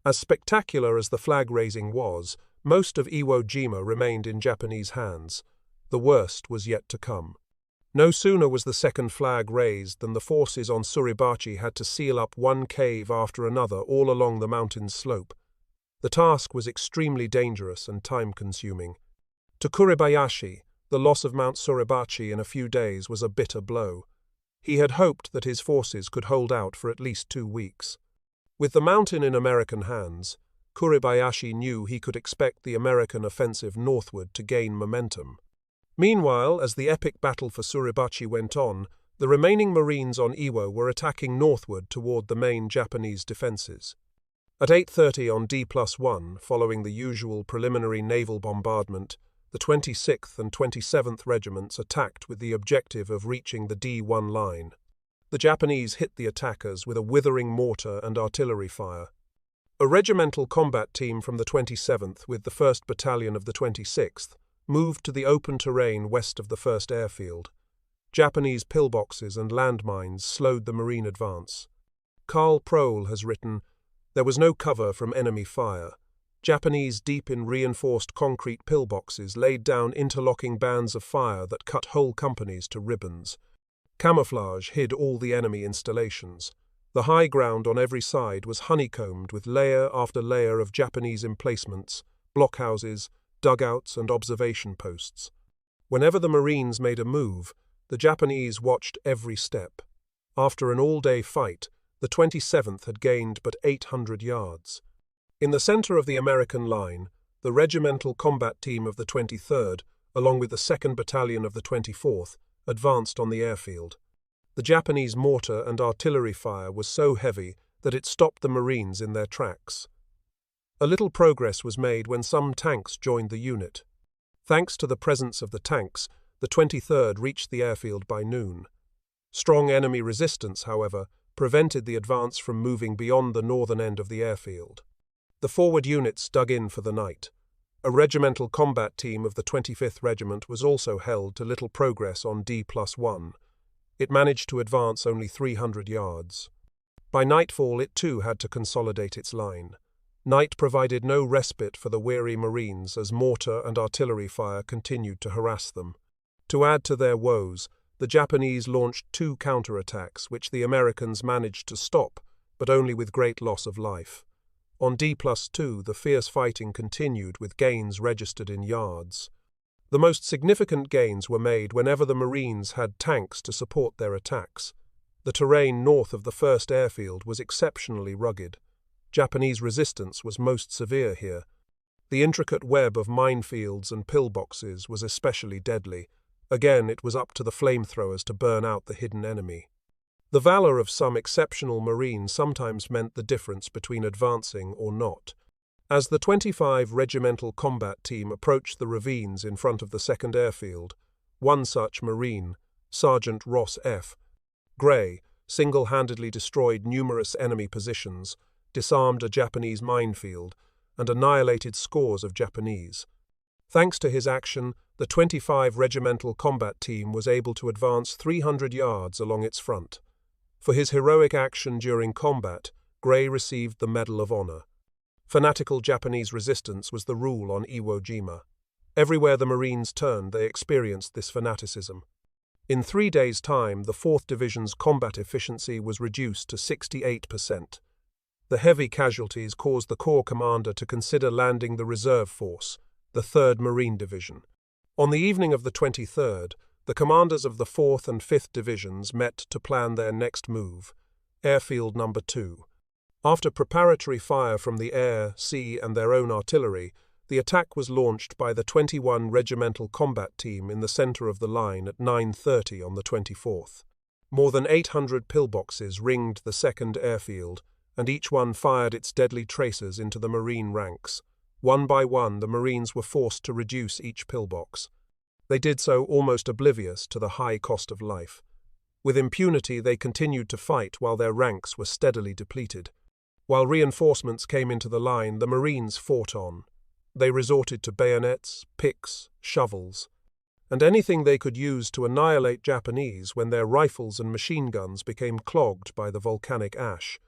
As spectacular as the flag-raising was, most of Iwo Jima remained in Japanese hands. The worst was yet to come. No sooner was the second flag raised than the forces on Suribachi had to seal up one cave after another all along the mountain's slope. The task was extremely dangerous and time-consuming. To Kuribayashi, the loss of Mount Suribachi in a few days was a bitter blow. He had hoped that his forces could hold out for at least 2 weeks. With the mountain in American hands, Kuribayashi knew he could expect the American offensive northward to gain momentum. Meanwhile, as the epic battle for Suribachi went on, the remaining Marines on Iwo were attacking northward toward the main Japanese defenses. At 8:30 on D+1, following the usual preliminary naval bombardment, the 26th and 27th Regiments attacked with the objective of reaching the D1 line. The Japanese hit the attackers with a withering mortar and artillery fire. A regimental combat team from the 27th with the 1st Battalion of the 26th moved to the open terrain west of the first airfield. Japanese pillboxes and landmines slowed the Marine advance. Karl Prohl has written, "There was no cover from enemy fire. Japanese deep in reinforced concrete pillboxes laid down interlocking bands of fire that cut whole companies to ribbons. Camouflage hid all the enemy installations. The high ground on every side was honeycombed with layer after layer of Japanese emplacements, blockhouses, dugouts and observation posts. Whenever the Marines made a move, the Japanese watched every step. After an all-day fight, the 27th had gained but 800 yards. In the center of the American line, the regimental combat team of the 23rd, along with the 2nd Battalion of the 24th, advanced on the airfield. The Japanese mortar and artillery fire was so heavy that it stopped the Marines in their tracks. A little progress was made when some tanks joined the unit. Thanks to the presence of the tanks, the 23rd reached the airfield by noon. Strong enemy resistance, however, prevented the advance from moving beyond the northern end of the airfield. The forward units dug in for the night. A regimental combat team of the 25th Regiment was also held to little progress on D+1. It managed to advance only 300 yards. By nightfall, it too had to consolidate its line. Night provided no respite for the weary Marines as mortar and artillery fire continued to harass them. To add to their woes, the Japanese launched 2 counterattacks which the Americans managed to stop, but only with great loss of life. On D+2, the fierce fighting continued with gains registered in yards. The most significant gains were made whenever the Marines had tanks to support their attacks. The terrain north of the first airfield was exceptionally rugged. Japanese resistance was most severe here. The intricate web of minefields and pillboxes was especially deadly. Again, it was up to the flamethrowers to burn out the hidden enemy. The valor of some exceptional Marines sometimes meant the difference between advancing or not. As the 25 Regimental Combat Team approached the ravines in front of the second airfield, one such Marine, Sergeant Ross F. Gray, single-handedly destroyed numerous enemy positions, disarmed a Japanese minefield, and annihilated scores of Japanese. Thanks to his action, the 25 Regimental Combat Team was able to advance 300 yards along its front. For his heroic action during combat, Gray received the Medal of Honor. Fanatical Japanese resistance was the rule on Iwo Jima. Everywhere the Marines turned, they experienced this fanaticism. In 3 days' time, the 4th Division's combat efficiency was reduced to 68%. The heavy casualties caused the Corps commander to consider landing the reserve force, the 3rd Marine Division. On the evening of the 23rd, the commanders of the 4th and 5th Divisions met to plan their next move, Airfield No. 2. After preparatory fire from the air, sea, and their own artillery, the attack was launched by the 21 Regimental Combat Team in the center of the line at 9:30 on the 24th. More than 800 pillboxes ringed the second airfield, and each one fired its deadly tracers into the Marine ranks. One by one, the Marines were forced to reduce each pillbox. They did so almost oblivious to the high cost of life. With impunity, they continued to fight while their ranks were steadily depleted. While reinforcements came into the line, the Marines fought on. They resorted to bayonets, picks, shovels, and anything they could use to annihilate Japanese when their rifles and machine guns became clogged by the volcanic ash.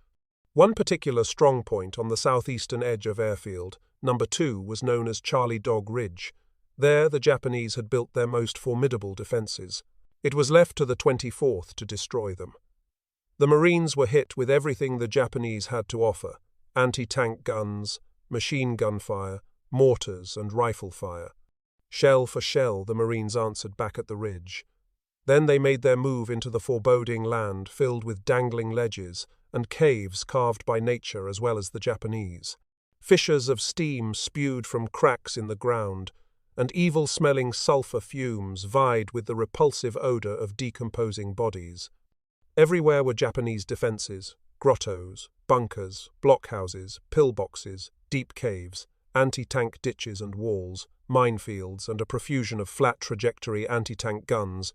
One particular strong point on the southeastern edge of airfield, number 2, was known as Charlie Dog Ridge. There the Japanese had built their most formidable defenses. It was left to the 24th to destroy them. The Marines were hit with everything the Japanese had to offer: anti-tank guns, machine gun fire, mortars and rifle fire. Shell for shell the Marines answered back at the ridge. Then they made their move into the foreboding land filled with dangling ledges and caves carved by nature as well as the Japanese. Fissures of steam spewed from cracks in the ground, and evil-smelling sulfur fumes vied with the repulsive odor of decomposing bodies. Everywhere were Japanese defenses: grottos, bunkers, blockhouses, pillboxes, deep caves, anti-tank ditches and walls, minefields, and a profusion of flat-trajectory anti-tank guns,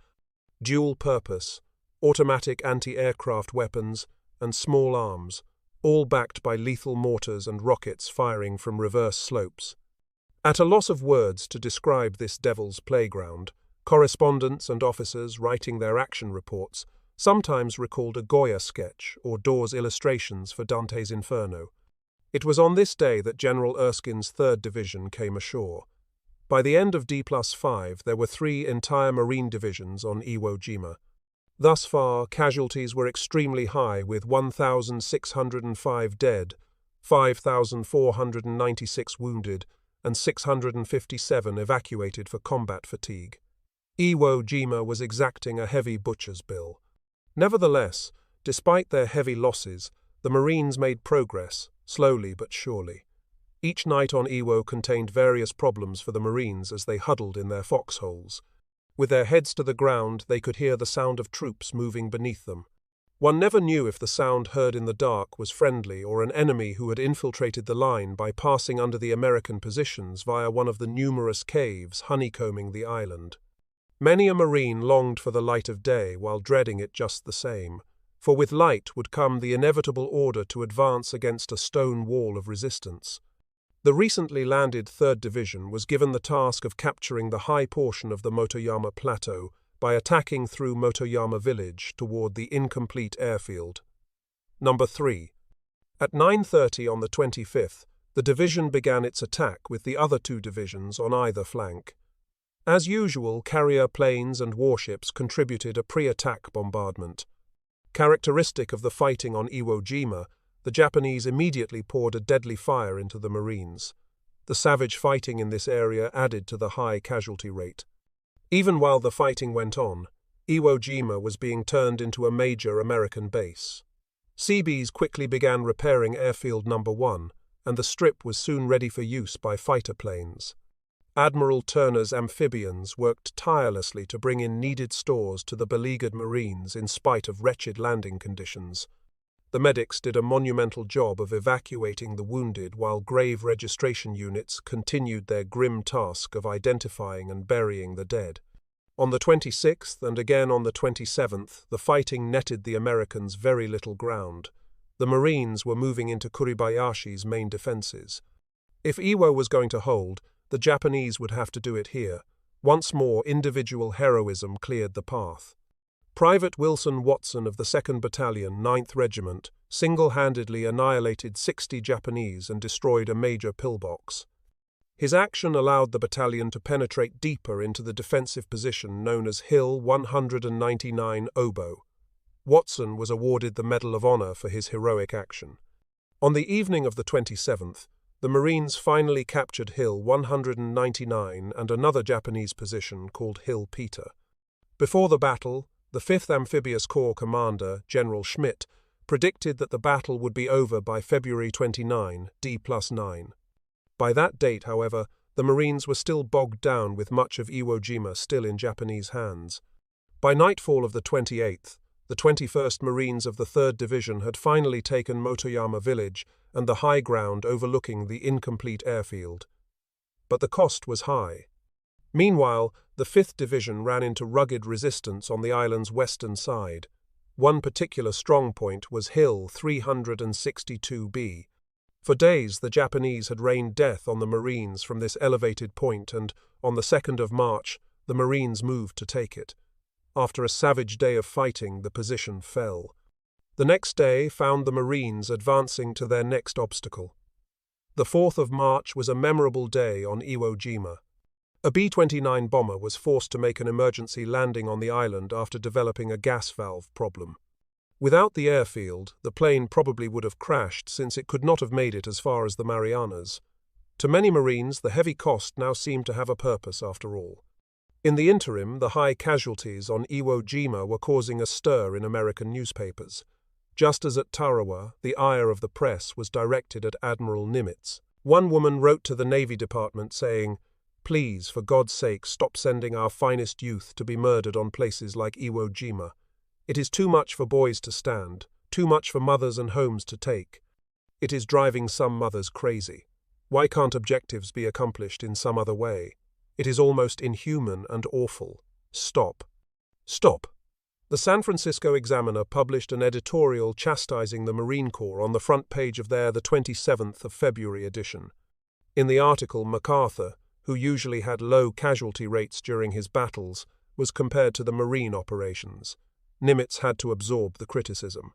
dual-purpose, automatic anti-aircraft weapons, and small arms, all backed by lethal mortars and rockets firing from reverse slopes. At a loss of words to describe this devil's playground, correspondents and officers writing their action reports sometimes recalled a Goya sketch or Dawes illustrations for Dante's Inferno. It was on this day that General Erskine's 3rd Division came ashore. By the end of D+5, there were 3 entire Marine divisions on Iwo Jima. Thus far, casualties were extremely high, with 1,605 dead, 5,496 wounded, and 657 evacuated for combat fatigue. Iwo Jima was exacting a heavy butcher's bill. Nevertheless, despite their heavy losses, the Marines made progress, slowly but surely. Each night on Iwo contained various problems for the Marines as they huddled in their foxholes. With their heads to the ground, they could hear the sound of troops moving beneath them. One never knew if the sound heard in the dark was friendly or an enemy who had infiltrated the line by passing under the American positions via one of the numerous caves honeycombing the island. Many a Marine longed for the light of day while dreading it just the same, for with light would come the inevitable order to advance against a stone wall of resistance. The recently landed 3rd Division was given the task of capturing the high portion of the Motoyama Plateau by attacking through Motoyama village toward the incomplete airfield. Number 3. At 9:30 on the 25th, the division began its attack with the other 2 divisions on either flank. As usual, carrier planes and warships contributed a pre-attack bombardment. Characteristic of the fighting on Iwo Jima, the Japanese immediately poured a deadly fire into the Marines. The savage fighting in this area added to the high casualty rate. Even while the fighting went on, Iwo Jima was being turned into a major American base. Seabees quickly began repairing Airfield No. 1, and the strip was soon ready for use by fighter planes. Admiral Turner's amphibians worked tirelessly to bring in needed stores to the beleaguered Marines in spite of wretched landing conditions. The medics did a monumental job of evacuating the wounded while grave registration units continued their grim task of identifying and burying the dead. On the 26th and again on the 27th, the fighting netted the Americans very little ground. The Marines were moving into Kuribayashi's main defenses. If Iwo was going to hold, the Japanese would have to do it here. Once more, individual heroism cleared the path. Private Wilson Watson of the 2nd Battalion, 9th Regiment, single-handedly annihilated 60 Japanese and destroyed a major pillbox. His action allowed the battalion to penetrate deeper into the defensive position known as Hill 199 Obo. Watson was awarded the Medal of Honor for his heroic action. On the evening of the 27th, the Marines finally captured Hill 199 and another Japanese position called Hill Peter. Before the battle, the 5th Amphibious Corps commander, General Schmidt, predicted that the battle would be over by February 29, D+9. By that date, however, the Marines were still bogged down with much of Iwo Jima still in Japanese hands. By nightfall of the 28th, the 21st Marines of the 3rd Division had finally taken Motoyama village and the high ground overlooking the incomplete airfield. But the cost was high. Meanwhile, the 5th Division ran into rugged resistance on the island's western side. One particular strong point was Hill 362B. For days, the Japanese had rained death on the Marines from this elevated point, and on the 2nd of March, the Marines moved to take it. After a savage day of fighting, the position fell. The next day found the Marines advancing to their next obstacle. The 4th of March was a memorable day on Iwo Jima. A B-29 bomber was forced to make an emergency landing on the island after developing a gas valve problem. Without the airfield, the plane probably would have crashed since it could not have made it as far as the Marianas. To many Marines, the heavy cost now seemed to have a purpose after all. In the interim, the high casualties on Iwo Jima were causing a stir in American newspapers. Just as at Tarawa, the ire of the press was directed at Admiral Nimitz. One woman wrote to the Navy Department saying, "Please, for God's sake, stop sending our finest youth to be murdered on places like Iwo Jima. It is too much for boys to stand, too much for mothers and homes to take. It is driving some mothers crazy. Why can't objectives be accomplished in some other way? It is almost inhuman and awful. Stop. Stop." The San Francisco Examiner published an editorial chastising the Marine Corps on the front page of their 27th of February edition. In the article, MacArthur, who usually had low casualty rates during his battles, was compared to the Marine operations. Nimitz had to absorb the criticism.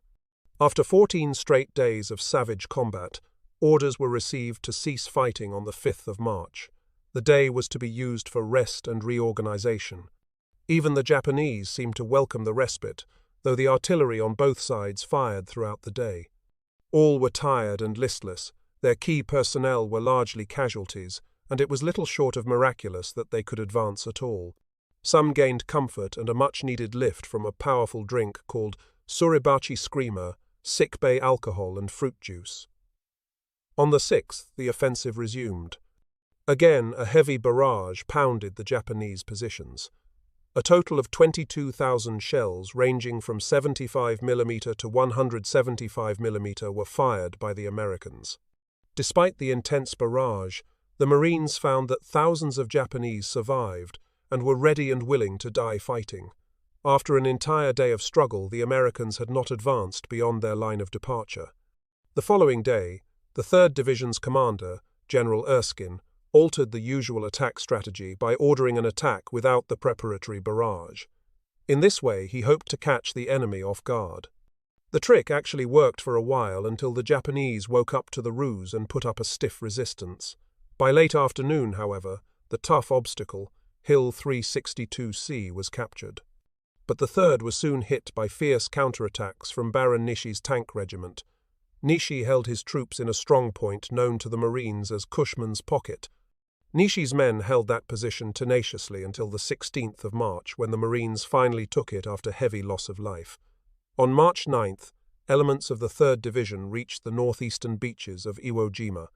After 14 straight days of savage combat, orders were received to cease fighting on the 5th of March. The day was to be used for rest and reorganization. Even the Japanese seemed to welcome the respite, though the artillery on both sides fired throughout the day. All were tired and listless, their key personnel were largely casualties, and it was little short of miraculous that they could advance at all. Some gained comfort and a much-needed lift from a powerful drink called Suribachi Screamer, sick-bay alcohol and fruit juice. On the 6th, the offensive resumed. Again, a heavy barrage pounded the Japanese positions. A total of 22,000 shells ranging from 75mm to 175mm were fired by the Americans. Despite the intense barrage, the Marines found that thousands of Japanese survived and were ready and willing to die fighting. After an entire day of struggle, the Americans had not advanced beyond their line of departure. The following day, the 3rd Division's commander, General Erskine, altered the usual attack strategy by ordering an attack without the preparatory barrage. In this way, he hoped to catch the enemy off guard. The trick actually worked for a while until the Japanese woke up to the ruse and put up a stiff resistance. By late afternoon, however, the tough obstacle, Hill 362C, was captured. But the 3rd was soon hit by fierce counterattacks from Baron Nishi's tank regiment. Nishi held his troops in a strong point known to the Marines as Cushman's Pocket. Nishi's men held that position tenaciously until the 16th of March, when the Marines finally took it after heavy loss of life. On March 9th, elements of the 3rd Division reached the northeastern beaches of Iwo Jima.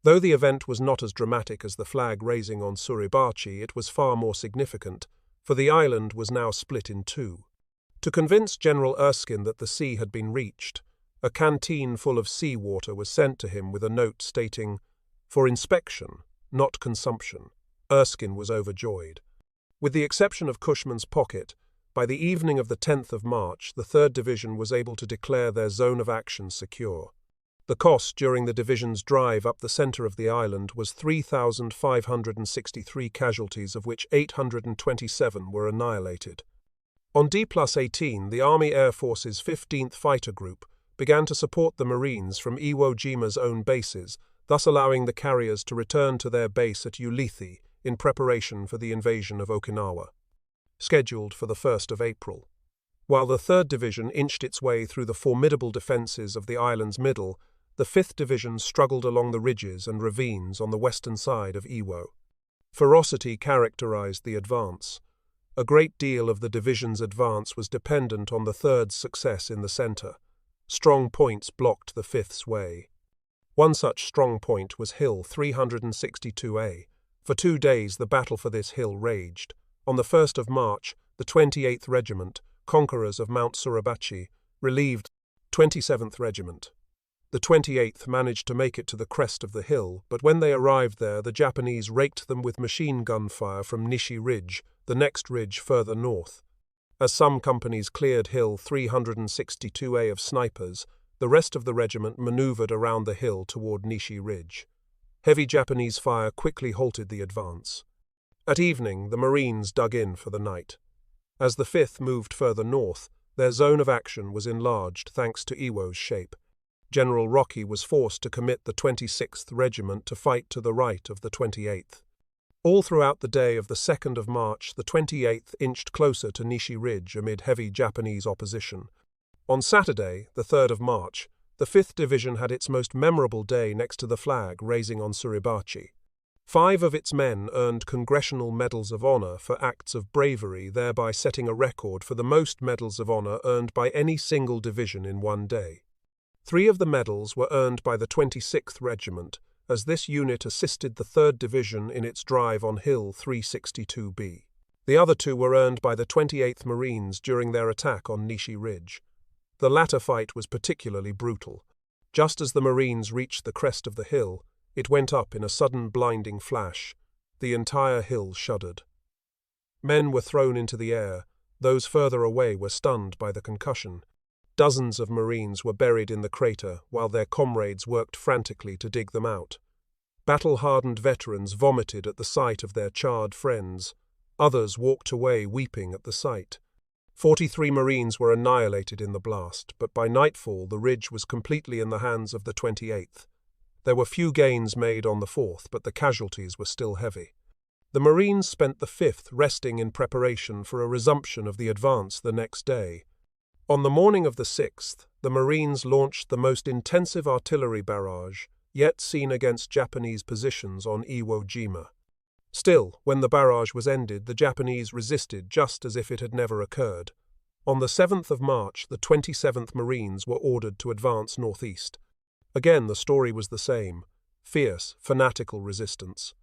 Though the event was not as dramatic as the flag raising on Suribachi, it was far more significant, for the island was now split in two. To convince General Erskine that the sea had been reached, a canteen full of seawater was sent to him with a note stating, "For inspection, not consumption." Erskine was overjoyed. With the exception of Cushman's Pocket, by the evening of the 10th of March, the 3rd Division was able to declare their zone of action secure. The cost during the division's drive up the center of the island was 3,563 casualties, of which 827 were annihilated. On D+18, the Army Air Force's 15th Fighter Group began to support the Marines from Iwo Jima's own bases, thus allowing the carriers to return to their base at JThe in preparation for the invasion of Okinawa, scheduled for the 1st of April. While the 3rd Division inched its way through the formidable defenses of the island's middle, the 5th Division struggled along the ridges and ravines on the western side of Iwo. Ferocity characterized the advance. A great deal of the division's advance was dependent on the 3rd's success in the center. Strong points blocked the 5th's way. One such strong point was Hill 362A. For 2 days the battle for this hill raged. On the 1st of March, the 28th Regiment, conquerors of Mount Suribachi, relieved 27th Regiment. The 28th managed to make it to the crest of the hill, but when they arrived there, the Japanese raked them with machine gun fire from Nishi Ridge, the next ridge further north. As some companies cleared Hill 362A of snipers, the rest of the regiment maneuvered around the hill toward Nishi Ridge. Heavy Japanese fire quickly halted the advance. At evening, the Marines dug in for the night. As the 5th moved further north, their zone of action was enlarged thanks to Iwo's shape. General Rocky was forced to commit the 26th Regiment to fight to the right of the 28th. All throughout the day of the 2nd of March, the 28th inched closer to Nishi Ridge amid heavy Japanese opposition. On Saturday, the 3rd of March, the 5th Division had its most memorable day next to the flag raising on Suribachi. 5 of its men earned Congressional Medals of Honor for acts of bravery, thereby setting a record for the most Medals of Honor earned by any single division in one day. 3 of the medals were earned by the 26th Regiment, as this unit assisted the 3rd Division in its drive on Hill 362B. The other 2 were earned by the 28th Marines during their attack on Nishi Ridge. The latter fight was particularly brutal. Just as the Marines reached the crest of the hill, it went up in a sudden blinding flash. The entire hill shuddered. Men were thrown into the air. Those further away were stunned by the concussion. Dozens of Marines were buried in the crater while their comrades worked frantically to dig them out. Battle-hardened veterans vomited at the sight of their charred friends. Others walked away weeping at the sight. 43 Marines were annihilated in the blast, but by nightfall the ridge was completely in the hands of the 28th. There were few gains made on the 4th, but the casualties were still heavy. The Marines spent the 5th resting in preparation for a resumption of the advance the next day. On the morning of the 6th, the Marines launched the most intensive artillery barrage yet seen against Japanese positions on Iwo Jima. Still, when the barrage was ended, the Japanese resisted just as if it had never occurred. On the 7th of March, the 27th Marines were ordered to advance northeast. Again, the story was the same: fierce, fanatical resistance.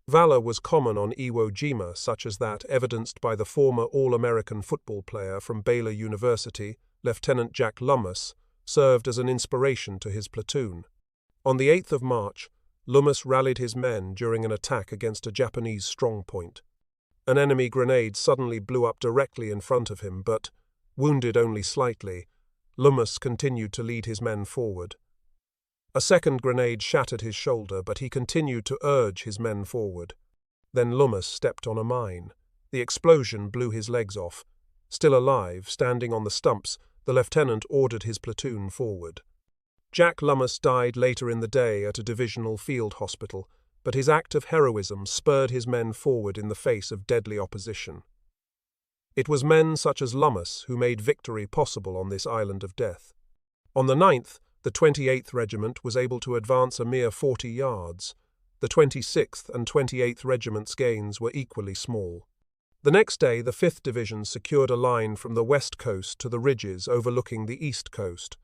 Valor was common on Iwo Jima, such as that evidenced by the former All-American football player from Baylor University, Lieutenant Jack Lummus, served as an inspiration to his platoon. On the 8th of March, Lummus rallied his men during an attack against a Japanese strongpoint. An enemy grenade suddenly blew up directly in front of him, but, wounded only slightly, Lummus continued to lead his men forward. A second grenade shattered his shoulder, but he continued to urge his men forward. Then Lummus stepped on a mine. The explosion blew his legs off. Still alive, standing on the stumps, the lieutenant ordered his platoon forward. Jack Lummus died later in the day at a divisional field hospital, but his act of heroism spurred his men forward in the face of deadly opposition. It was men such as Lummus who made victory possible on this island of death. On the 9th, the 28th Regiment was able to advance a mere 40 yards. The 26th and 28th Regiments' gains were equally small. The next day, the 5th Division secured a line from the west coast to the ridges overlooking the east coast.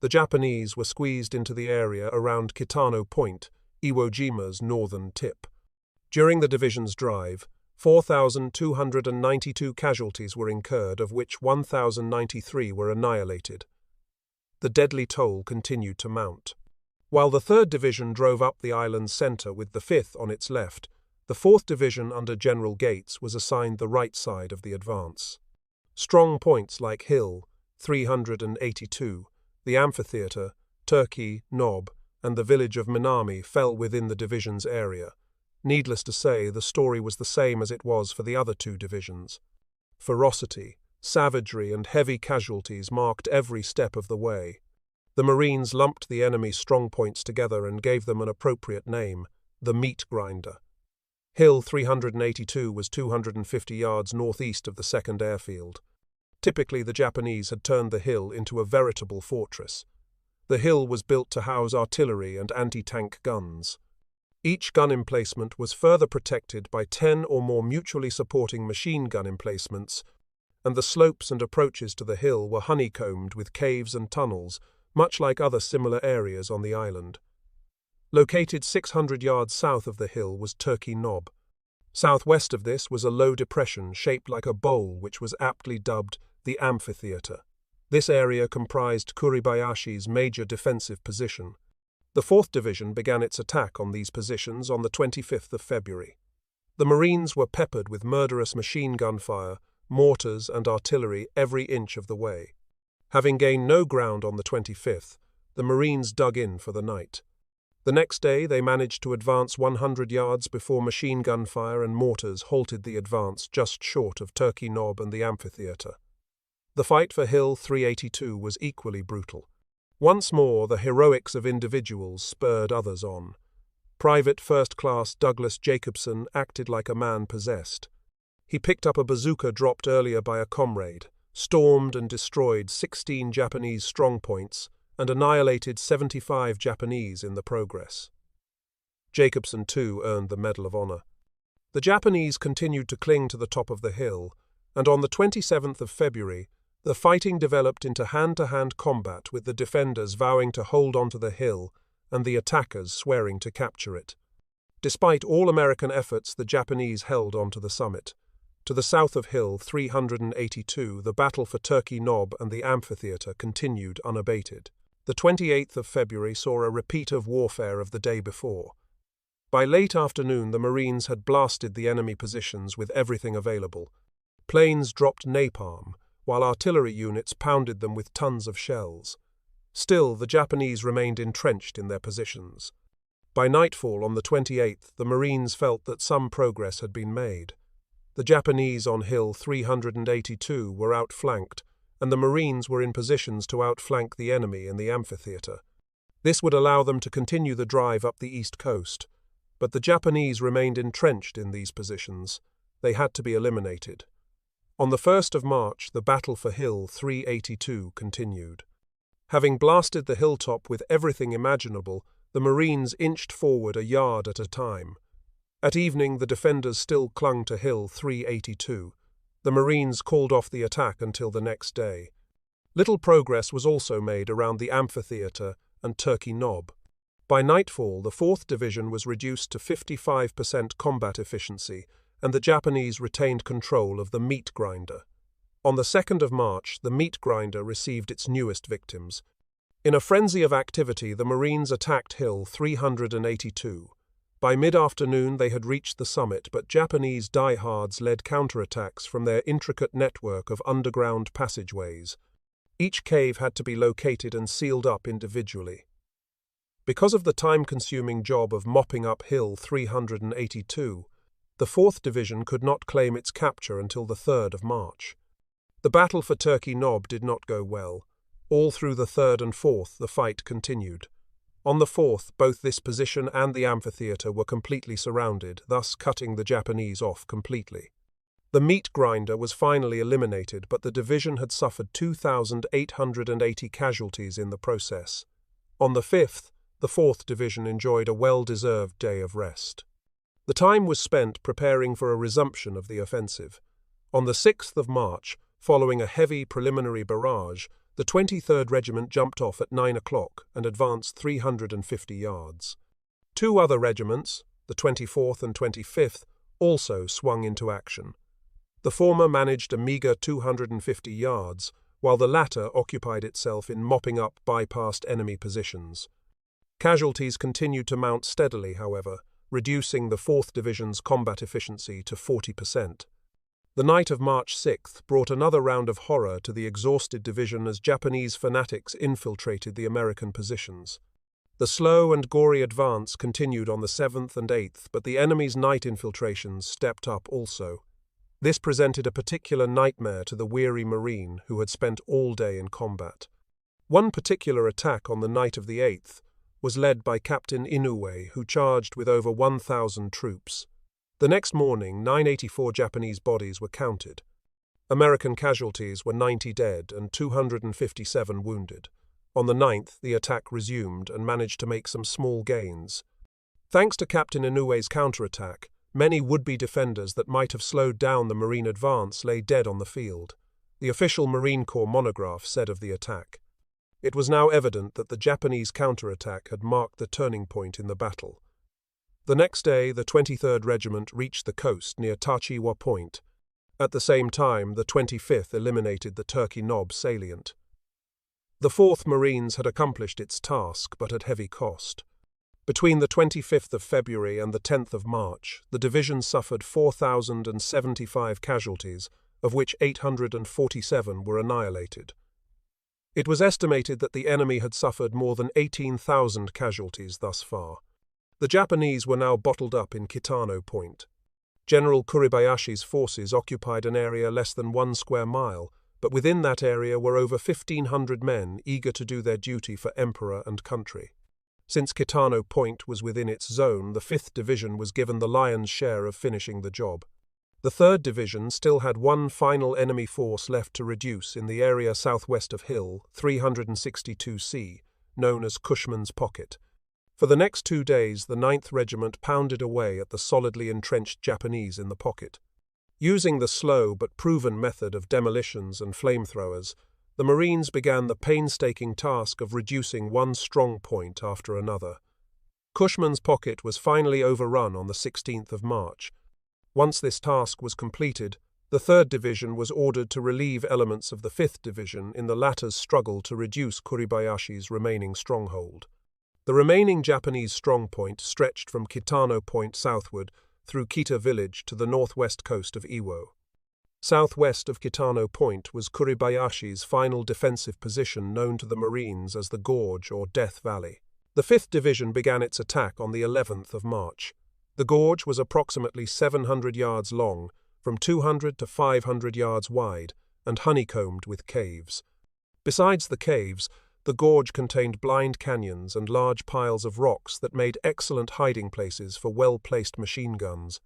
The Japanese were squeezed into the area around Kitano Point, Iwo Jima's northern tip. During the division's drive, 4,292 casualties were incurred, of which 1,093 were annihilated. The deadly toll continued to mount. While the 3rd Division drove up the island's center with the 5th on its left, the 4th Division under General Gates was assigned the right side of the advance. Strong points like Hill 382, the amphitheater, Turkey, Nob, and the village of Minami fell within the division's area. Needless to say, the story was the same as it was for the other 2 divisions. Ferocity, savagery, and heavy casualties marked every step of the way. The Marines lumped the enemy's strongpoints together and gave them an appropriate name: the Meat Grinder. Hill 382 was 250 yards northeast of the 2nd Airfield. Typically, the Japanese had turned the hill into a veritable fortress. The hill was built to house artillery and anti-tank guns. Each gun emplacement was further protected by 10 or more mutually supporting machine gun emplacements, and the slopes and approaches to the hill were honeycombed with caves and tunnels, much like other similar areas on the island. Located 600 yards south of the hill was Turkey Nob. Southwest of this was a low depression shaped like a bowl, which was aptly dubbed the amphitheater. This area comprised Kuribayashi's major defensive position. The 4th Division began its attack on these positions on the 25th of February. The Marines were peppered with murderous machine gun fire, mortars and artillery every inch of the way. Having gained no ground on the 25th, the Marines dug in for the night. The next day they managed to advance 100 yards before machine gun fire and mortars halted the advance just short of Turkey Nob and the amphitheater. The fight for Hill 382 was equally brutal. Once more, the heroics of individuals spurred others on. Private First Class Douglas Jacobson acted like a man possessed. He picked up a bazooka dropped earlier by a comrade, stormed and destroyed 16 Japanese strongpoints, and annihilated 75 Japanese in the progress. Jacobson, too, earned the Medal of Honor. The Japanese continued to cling to the top of the hill, and on the 27th of February, the fighting developed into hand-to-hand combat, with the defenders vowing to hold onto the hill and the attackers swearing to capture it. Despite all American efforts, the Japanese held onto the summit. To the south of Hill 382, the battle for Turkey Knob and the amphitheatre continued unabated. The 28th of February saw a repeat of warfare of the day before. By late afternoon, the Marines had blasted the enemy positions with everything available. Planes dropped napalm, while artillery units pounded them with tons of shells. Still, the Japanese remained entrenched in their positions. By nightfall on the 28th, the Marines felt that some progress had been made. The Japanese on Hill 382 were outflanked, and the Marines were in positions to outflank the enemy in the amphitheatre. This would allow them to continue the drive up the east coast, but the Japanese remained entrenched in these positions. They had to be eliminated. On the 1st of March, the battle for Hill 382 continued. Having blasted the hilltop with everything imaginable, the Marines inched forward a yard at a time. At evening, the defenders still clung to Hill 382. The Marines called off the attack until the next day. Little progress was also made around the amphitheatre and Turkey Knob. By nightfall, the 4th Division was reduced to 55% combat efficiency, and the Japanese retained control of the meat grinder. On the 2nd of March, the meat grinder received its newest victims. In a frenzy of activity, the Marines attacked Hill 382. By mid-afternoon, they had reached the summit, but Japanese diehards led counterattacks from their intricate network of underground passageways. Each cave had to be located and sealed up individually. Because of the time-consuming job of mopping up Hill 382, the 4th Division could not claim its capture until the 3rd of March. The battle for Turkey Knob did not go well. All through the 3rd and 4th, the fight continued. On the 4th, both this position and the amphitheatre were completely surrounded, thus cutting the Japanese off completely. The meat grinder was finally eliminated, but the division had suffered 2,880 casualties in the process. On the 5th, the 4th Division enjoyed a well-deserved day of rest. The time was spent preparing for a resumption of the offensive. On the 6th of March, following a heavy preliminary barrage, the 23rd Regiment jumped off at 9 o'clock and advanced 350 yards. Two other regiments, the 24th and 25th, also swung into action. The former managed a meagre 250 yards, while the latter occupied itself in mopping up bypassed enemy positions. Casualties continued to mount steadily, however, reducing the 4th Division's combat efficiency to 40%. The night of March 6th brought another round of horror to the exhausted division as Japanese fanatics infiltrated the American positions. The slow and gory advance continued on the 7th and 8th, but the enemy's night infiltrations stepped up also. This presented a particular nightmare to the weary Marine who had spent all day in combat. One particular attack on the night of the 8th was led by Captain Inoue, who charged with over 1,000 troops. The next morning, 984 Japanese bodies were counted. American casualties were 90 dead and 257 wounded. On the 9th, the attack resumed and managed to make some small gains. Thanks to Captain Inoue's counterattack, many would-be defenders that might have slowed down the Marine advance lay dead on the field. The official Marine Corps monograph said of the attack, "It was now evident that the Japanese counterattack had marked the turning point in the battle." The next day, the 23rd Regiment reached the coast near Tachiwa Point. At the same time, the 25th eliminated the Turkey Knob salient. The 4th Marines had accomplished its task, but at heavy cost. Between the 25th of February and the 10th of March, the division suffered 4,075 casualties, of which 847 were annihilated. It was estimated that the enemy had suffered more than 18,000 casualties thus far. The Japanese were now bottled up in Kitano Point. General Kuribayashi's forces occupied an area less than 1 square mile, but within that area were over 1,500 men eager to do their duty for emperor and country. Since Kitano Point was within its zone, the 5th Division was given the lion's share of finishing the job. The 3rd Division still had one final enemy force left to reduce in the area southwest of Hill 362C, known as Cushman's Pocket. For the next 2 days, the 9th Regiment pounded away at the solidly entrenched Japanese in the pocket. Using the slow but proven method of demolitions and flamethrowers, the Marines began the painstaking task of reducing one strong point after another. Cushman's Pocket was finally overrun on the 16th of March. Once this task was completed, the 3rd Division was ordered to relieve elements of the 5th Division in the latter's struggle to reduce Kuribayashi's remaining stronghold. The remaining Japanese strongpoint stretched from Kitano Point southward through Kita village to the northwest coast of Iwo. Southwest of Kitano Point was Kuribayashi's final defensive position, known to the Marines as the Gorge or Death Valley. The 5th Division began its attack on the 11th of March. The gorge was approximately 700 yards long, from 200 to 500 yards wide, and honeycombed with caves. Besides the caves, the gorge contained blind canyons and large piles of rocks that made excellent hiding places for well-placed machine guns.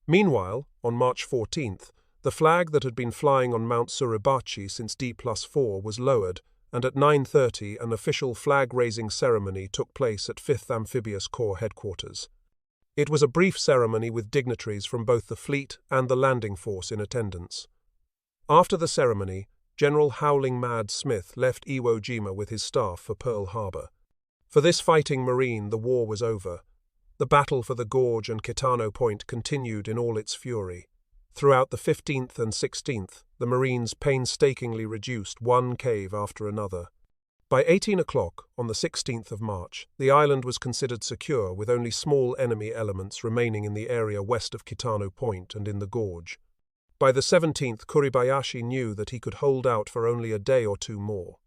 Meanwhile, on March 14th, the flag that had been flying on Mount Suribachi since D+4 was lowered, and at 9:30 an official flag-raising ceremony took place at 5th Amphibious Corps headquarters. It was a brief ceremony with dignitaries from both the fleet and the landing force in attendance. After the ceremony, General Howling Mad Smith left Iwo Jima with his staff for Pearl Harbor. For this fighting Marine, the war was over. The battle for the Gorge and Kitano Point continued in all its fury. Throughout the 15th and 16th, the Marines painstakingly reduced one cave after another. By 18 o'clock on the 16th of March, the island was considered secure with only small enemy elements remaining in the area west of Kitano Point and in the gorge. By the 17th, Kuribayashi knew that he could hold out for only a day or two more.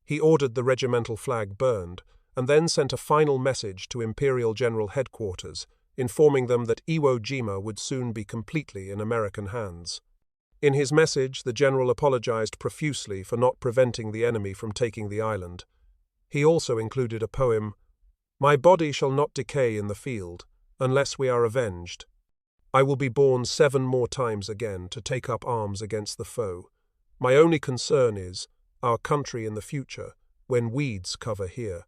He ordered the regimental flag burned and then sent a final message to Imperial General Headquarters, informing them that Iwo Jima would soon be completely in American hands. In his message, the general apologized profusely for not preventing the enemy from taking the island. He also included a poem, "My body shall not decay in the field, unless we are avenged. I will be born 7 more times again to take up arms against the foe. My only concern is our country in the future, when weeds cover here."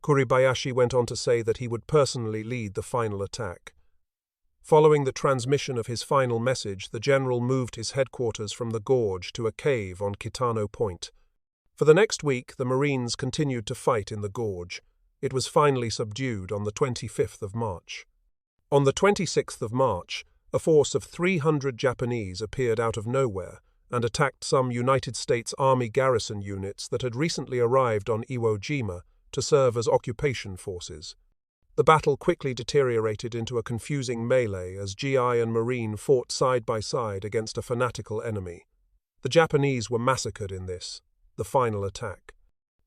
Kuribayashi went on to say that he would personally lead the final attack. Following the transmission of his final message, the general moved his headquarters from the gorge to a cave on Kitano Point. For the next week, the Marines continued to fight in the gorge. It was finally subdued on the 25th of March. On the 26th of March, a force of 300 Japanese appeared out of nowhere and attacked some United States Army garrison units that had recently arrived on Iwo Jima to serve as occupation forces. The battle quickly deteriorated into a confusing melee as GI and Marine fought side by side against a fanatical enemy. The Japanese were massacred in this, the final attack.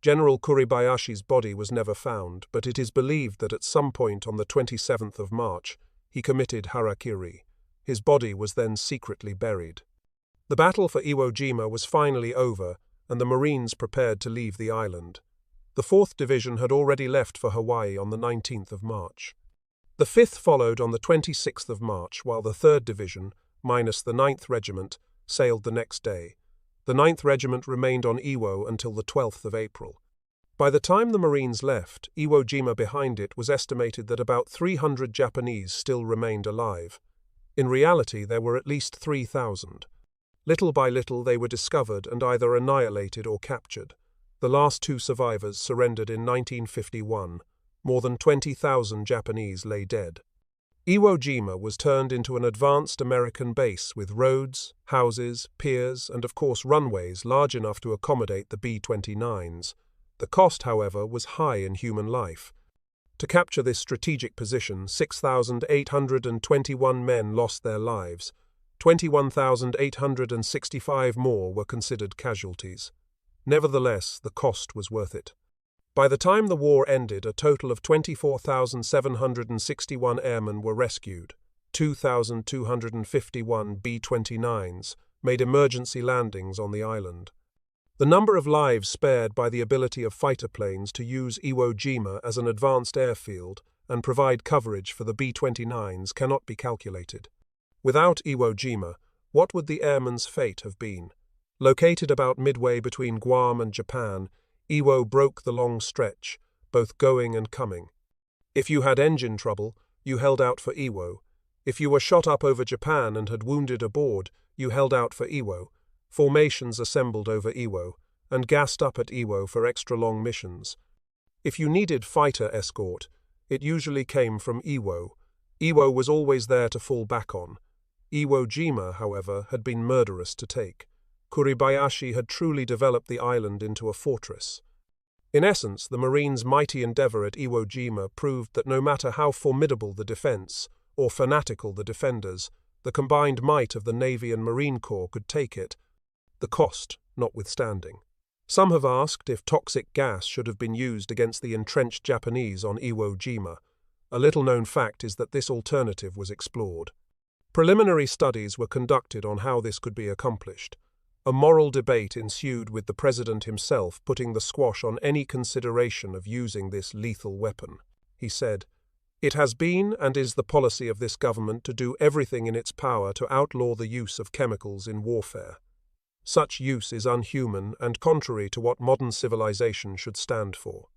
General Kuribayashi's body was never found, but it is believed that at some point on the 27th of March, he committed harakiri. His body was then secretly buried. The battle for Iwo Jima was finally over, and the Marines prepared to leave the island. The 4th Division had already left for Hawaii on the 19th of March. The 5th followed on the 26th of March, while the 3rd Division, minus the 9th Regiment, sailed the next day. The 9th Regiment remained on Iwo until the 12th of April. By the time the Marines left, Iwo Jima behind it was estimated that about 300 Japanese still remained alive. In reality, there were at least 3,000. Little by little they were discovered and either annihilated or captured. The last 2 survivors surrendered in 1951. More than 20,000 Japanese lay dead. Iwo Jima was turned into an advanced American base with roads, houses, piers, and of course runways large enough to accommodate the B-29s. The cost, however, was high in human life. To capture this strategic position, 6,821 men lost their lives. 21,865 more were considered casualties. Nevertheless, the cost was worth it. By the time the war ended, a total of 24,761 airmen were rescued, 2,251 B-29s, made emergency landings on the island. The number of lives spared by the ability of fighter planes to use Iwo Jima as an advanced airfield and provide coverage for the B-29s cannot be calculated. Without Iwo Jima, what would the airmen's fate have been? Located about midway between Guam and Japan, Iwo broke the long stretch, both going and coming. If you had engine trouble, you held out for Iwo. If you were shot up over Japan and had wounded aboard, you held out for Iwo. Formations assembled over Iwo, and gassed up at Iwo for extra-long missions. If you needed fighter escort, it usually came from Iwo. Iwo was always there to fall back on. Iwo Jima, however, had been murderous to take. Kuribayashi had truly developed the island into a fortress. In essence, the Marines' mighty endeavor at Iwo Jima proved that no matter how formidable the defense, or fanatical the defenders, the combined might of the Navy and Marine Corps could take it, the cost notwithstanding. Some have asked if toxic gas should have been used against the entrenched Japanese on Iwo Jima. A little-known fact is that this alternative was explored. Preliminary studies were conducted on how this could be accomplished. A moral debate ensued, with the president himself putting the squash on any consideration of using this lethal weapon. He said, "It has been and is the policy of this government to do everything in its power to outlaw the use of chemicals in warfare. Such use is unhuman and contrary to what modern civilization should stand for.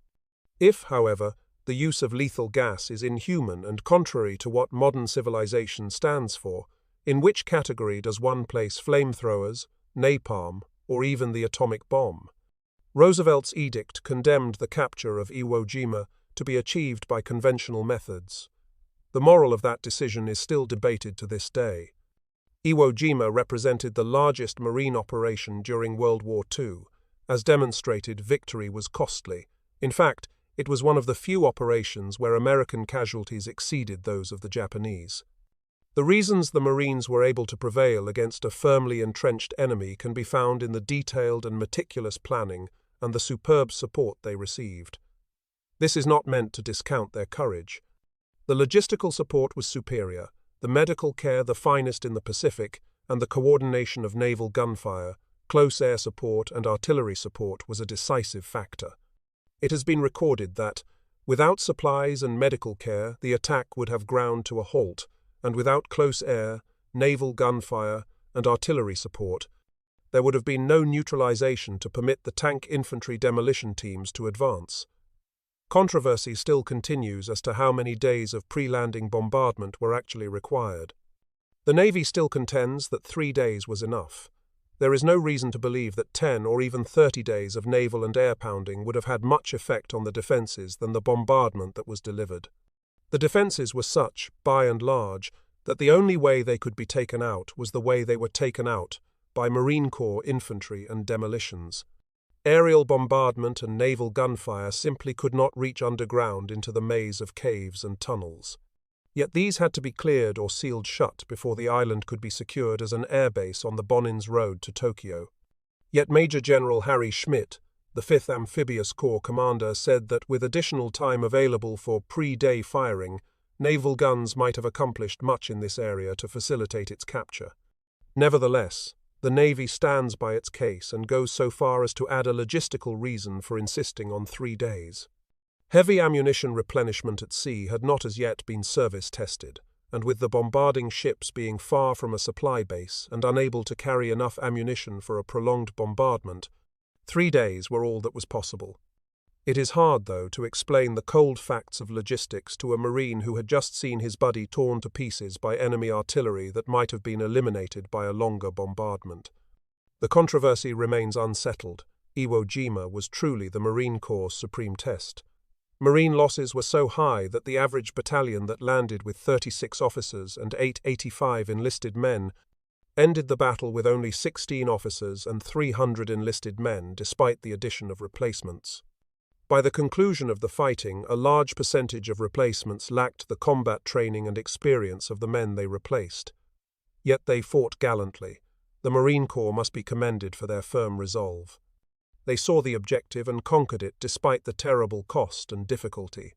If, however, the use of lethal gas is inhuman and contrary to what modern civilization stands for, in which category does one place flamethrowers, napalm, or even the atomic bomb?" Roosevelt's edict condemned the capture of Iwo Jima to be achieved by conventional methods. The moral of that decision is still debated to this day. Iwo Jima represented the largest marine operation during World War II. As demonstrated, victory was costly. In fact, it was one of the few operations where American casualties exceeded those of the Japanese. The reasons the Marines were able to prevail against a firmly entrenched enemy can be found in the detailed and meticulous planning and the superb support they received. This is not meant to discount their courage. The logistical support was superior, the medical care the finest in the Pacific, and the coordination of naval gunfire, close air support, and artillery support was a decisive factor. It has been recorded that, without supplies and medical care, the attack would have ground to a halt, and without close air, naval gunfire, and artillery support, there would have been no neutralization to permit the tank infantry demolition teams to advance. Controversy still continues as to how many days of pre-landing bombardment were actually required. The Navy still contends that 3 days was enough. There is no reason to believe that 10 or even 30 days of naval and air pounding would have had much effect on the defenses than the bombardment that was delivered. The defenses were such, by and large, that the only way they could be taken out was the way they were taken out, by Marine Corps infantry and demolitions. Aerial bombardment and naval gunfire simply could not reach underground into the maze of caves and tunnels. Yet these had to be cleared or sealed shut before the island could be secured as an airbase on the Bonin's road to Tokyo. Yet Major General Harry Schmidt, the 5th Amphibious Corps commander, said that with additional time available for pre-day firing, naval guns might have accomplished much in this area to facilitate its capture. Nevertheless, the Navy stands by its case and goes so far as to add a logistical reason for insisting on 3 days. Heavy ammunition replenishment at sea had not as yet been service-tested, and with the bombarding ships being far from a supply base and unable to carry enough ammunition for a prolonged bombardment, 3 days were all that was possible. It is hard, though, to explain the cold facts of logistics to a Marine who had just seen his buddy torn to pieces by enemy artillery that might have been eliminated by a longer bombardment. The controversy remains unsettled. Iwo Jima was truly the Marine Corps' supreme test. Marine losses were so high that the average battalion that landed with 36 officers and 85 enlisted men ended the battle with only 16 officers and 300 enlisted men, despite the addition of replacements. By the conclusion of the fighting, a large percentage of replacements lacked the combat training and experience of the men they replaced. Yet they fought gallantly. The Marine Corps must be commended for their firm resolve. They saw the objective and conquered it despite the terrible cost and difficulty.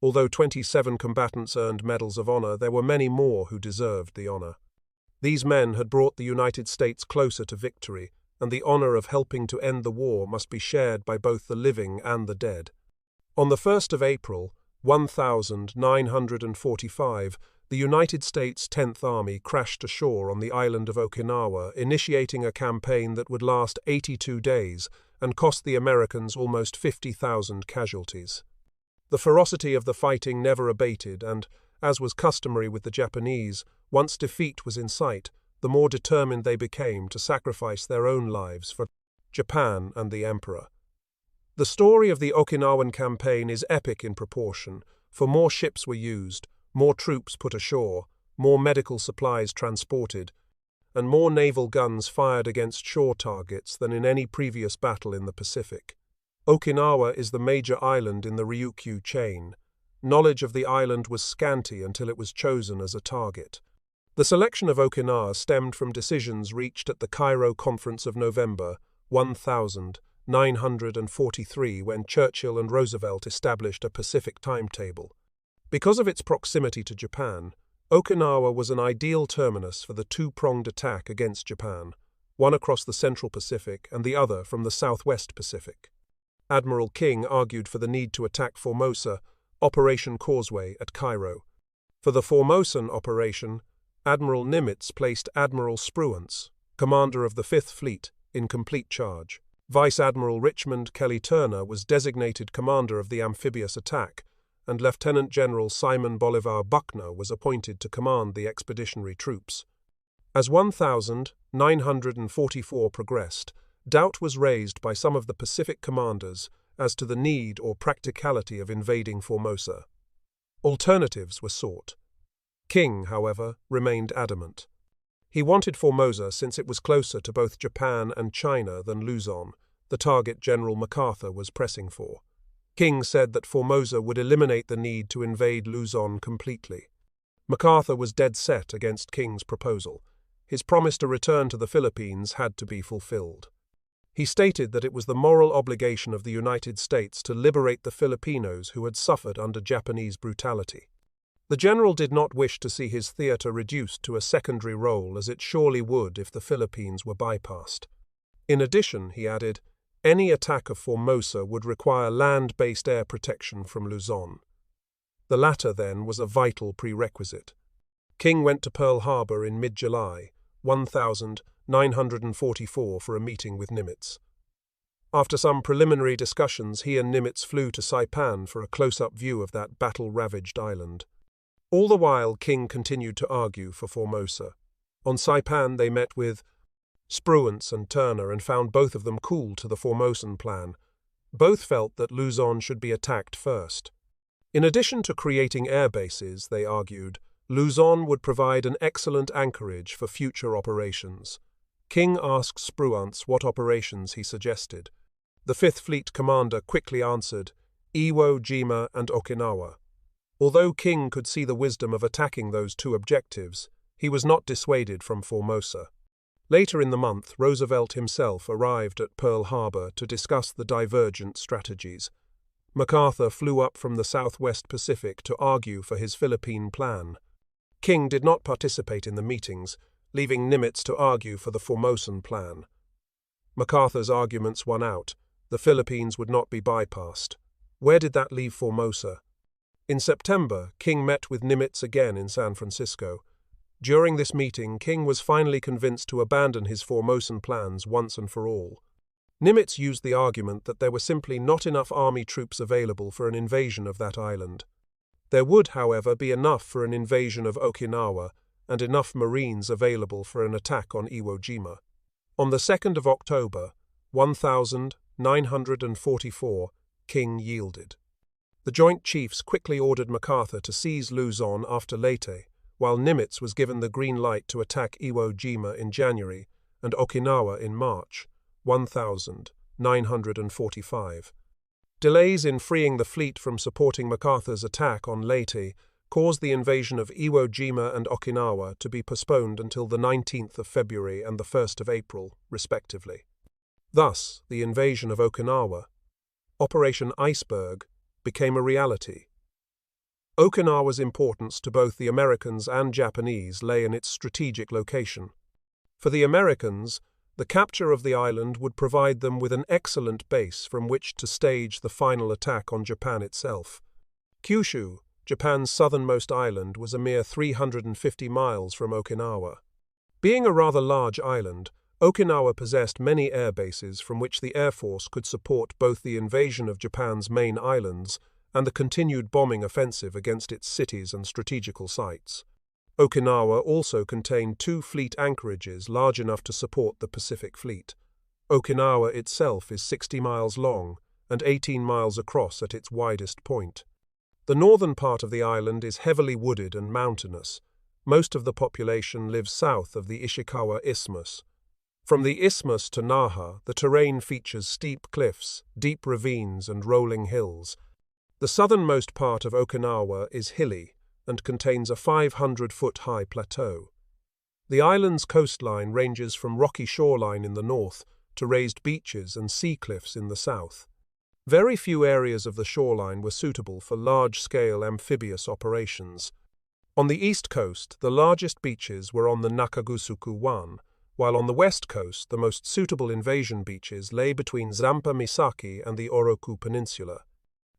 Although 27 combatants earned medals of honor, there were many more who deserved the honor. These men had brought the United States closer to victory, and the honor of helping to end the war must be shared by both the living and the dead. On the 1st of April, 1945, the United States 10th Army crashed ashore on the island of Okinawa, initiating a campaign that would last 82 days and cost the Americans almost 50,000 casualties. The ferocity of the fighting never abated, and, as was customary with the Japanese, once defeat was in sight, the more determined they became to sacrifice their own lives for Japan and the Emperor. The story of the Okinawan campaign is epic in proportion, for more ships were used, more troops put ashore, more medical supplies transported, and more naval guns fired against shore targets than in any previous battle in the Pacific. Okinawa is the major island in the Ryukyu chain. Knowledge of the island was scanty until it was chosen as a target. The selection of Okinawa stemmed from decisions reached at the Cairo Conference of November 1943 when Churchill and Roosevelt established a Pacific timetable. Because of its proximity to Japan, Okinawa was an ideal terminus for the two-pronged attack against Japan, one across the Central Pacific and the other from the Southwest Pacific. Admiral King argued for the need to attack Formosa, Operation Causeway, at Cairo. For the Formosan operation, Admiral Nimitz placed Admiral Spruance, commander of the Fifth Fleet, in complete charge. Vice Admiral Richmond Kelly Turner was designated commander of the amphibious attack, and Lieutenant General Simon Bolivar Buckner was appointed to command the expeditionary troops. As 1944 progressed, doubt was raised by some of the Pacific commanders as to the need or practicality of invading Formosa. Alternatives were sought. King, however, remained adamant. He wanted Formosa since it was closer to both Japan and China than Luzon, the target General MacArthur was pressing for. King said that Formosa would eliminate the need to invade Luzon completely. MacArthur was dead set against King's proposal. His promise to return to the Philippines had to be fulfilled. He stated that it was the moral obligation of the United States to liberate the Filipinos who had suffered under Japanese brutality. The general did not wish to see his theater reduced to a secondary role, as it surely would if the Philippines were bypassed. In addition, he added, any attack of Formosa would require land-based air protection from Luzon. The latter, then, was a vital prerequisite. King went to Pearl Harbor in mid-July, 1944, for a meeting with Nimitz. After some preliminary discussions, he and Nimitz flew to Saipan for a close-up view of that battle-ravaged island. All the while, King continued to argue for Formosa. On Saipan, they met with Spruance and Turner and found both of them cool to the Formosan plan. Both felt that Luzon should be attacked first. In addition to creating air bases, they argued, Luzon would provide an excellent anchorage for future operations. King asked Spruance what operations he suggested. The Fifth Fleet commander quickly answered, Iwo Jima and Okinawa. Although King could see the wisdom of attacking those two objectives, he was not dissuaded from Formosa. Later in the month, Roosevelt himself arrived at Pearl Harbor to discuss the divergent strategies. MacArthur flew up from the Southwest Pacific to argue for his Philippine plan. King did not participate in the meetings, leaving Nimitz to argue for the Formosan plan. MacArthur's arguments won out. The Philippines would not be bypassed. Where did that leave Formosa? In September, King met with Nimitz again in San Francisco. During this meeting, King was finally convinced to abandon his Formosan plans once and for all. Nimitz used the argument that there were simply not enough army troops available for an invasion of that island. There would, however, be enough for an invasion of Okinawa and enough Marines available for an attack on Iwo Jima. On the 2nd of October, 1944, King yielded. The Joint Chiefs quickly ordered MacArthur to seize Luzon after Leyte, while Nimitz was given the green light to attack Iwo Jima in January and Okinawa in March, 1945. Delays in freeing the fleet from supporting MacArthur's attack on Leyte caused the invasion of Iwo Jima and Okinawa to be postponed until the 19th of February and the 1st of April, respectively. Thus, the invasion of Okinawa, Operation Iceberg, became a reality. Okinawa's importance to both the Americans and Japanese lay in its strategic location. For the Americans, the capture of the island would provide them with an excellent base from which to stage the final attack on Japan itself. Kyushu, Japan's southernmost island, was a mere 350 miles from Okinawa. Being a rather large island, Okinawa possessed many air bases from which the Air Force could support both the invasion of Japan's main islands and the continued bombing offensive against its cities and strategical sites. Okinawa also contained 2 fleet anchorages large enough to support the Pacific Fleet. Okinawa itself is 60 miles long and 18 miles across at its widest point. The northern part of the island is heavily wooded and mountainous. Most of the population lives south of the Ishikawa Isthmus. From the isthmus to Naha, the terrain features steep cliffs, deep ravines, and rolling hills. The southernmost part of Okinawa is hilly and contains a 500-foot-high plateau. The island's coastline ranges from rocky shoreline in the north to raised beaches and sea cliffs in the south. Very few areas of the shoreline were suitable for large-scale amphibious operations. On the east coast, the largest beaches were on the Nakagusuku-1, while on the west coast, the most suitable invasion beaches lay between Zampa Misaki and the Oroku Peninsula.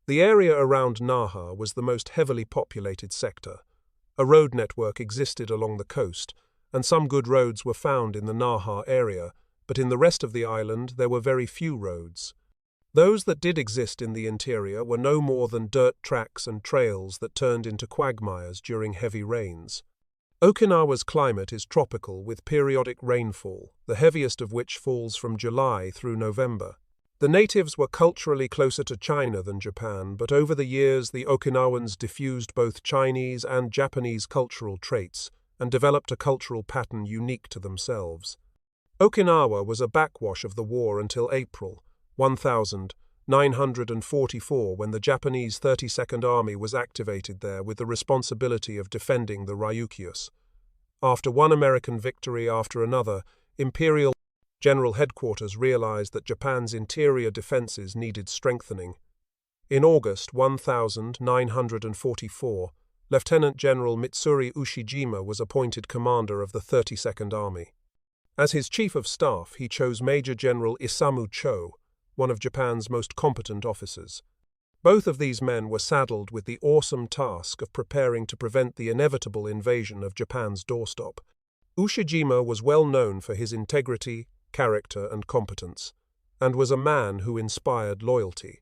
The area around Naha was the most heavily populated sector. A road network existed along the coast, and some good roads were found in the Naha area, but in the rest of the island there were very few roads. Those that did exist in the interior were no more than dirt tracks and trails that turned into quagmires during heavy rains. Okinawa's climate is tropical with periodic rainfall, the heaviest of which falls from July through November. The natives were culturally closer to China than Japan, but over the years the Okinawans diffused both Chinese and Japanese cultural traits and developed a cultural pattern unique to themselves. Okinawa was a backwash of the war until April 1944, when the Japanese 32nd Army was activated there with the responsibility of defending the Ryukyus. After one American victory after another, Imperial General Headquarters realized that Japan's interior defenses needed strengthening. In August 1944, Lieutenant General Mitsuri Ushijima was appointed commander of the 32nd Army. As his chief of staff, he chose Major General Isamu Cho, one of Japan's most competent officers. Both of these men were saddled with the awesome task of preparing to prevent the inevitable invasion of Japan's doorstep. Ushijima was well known for his integrity, character, and competence, and was a man who inspired loyalty.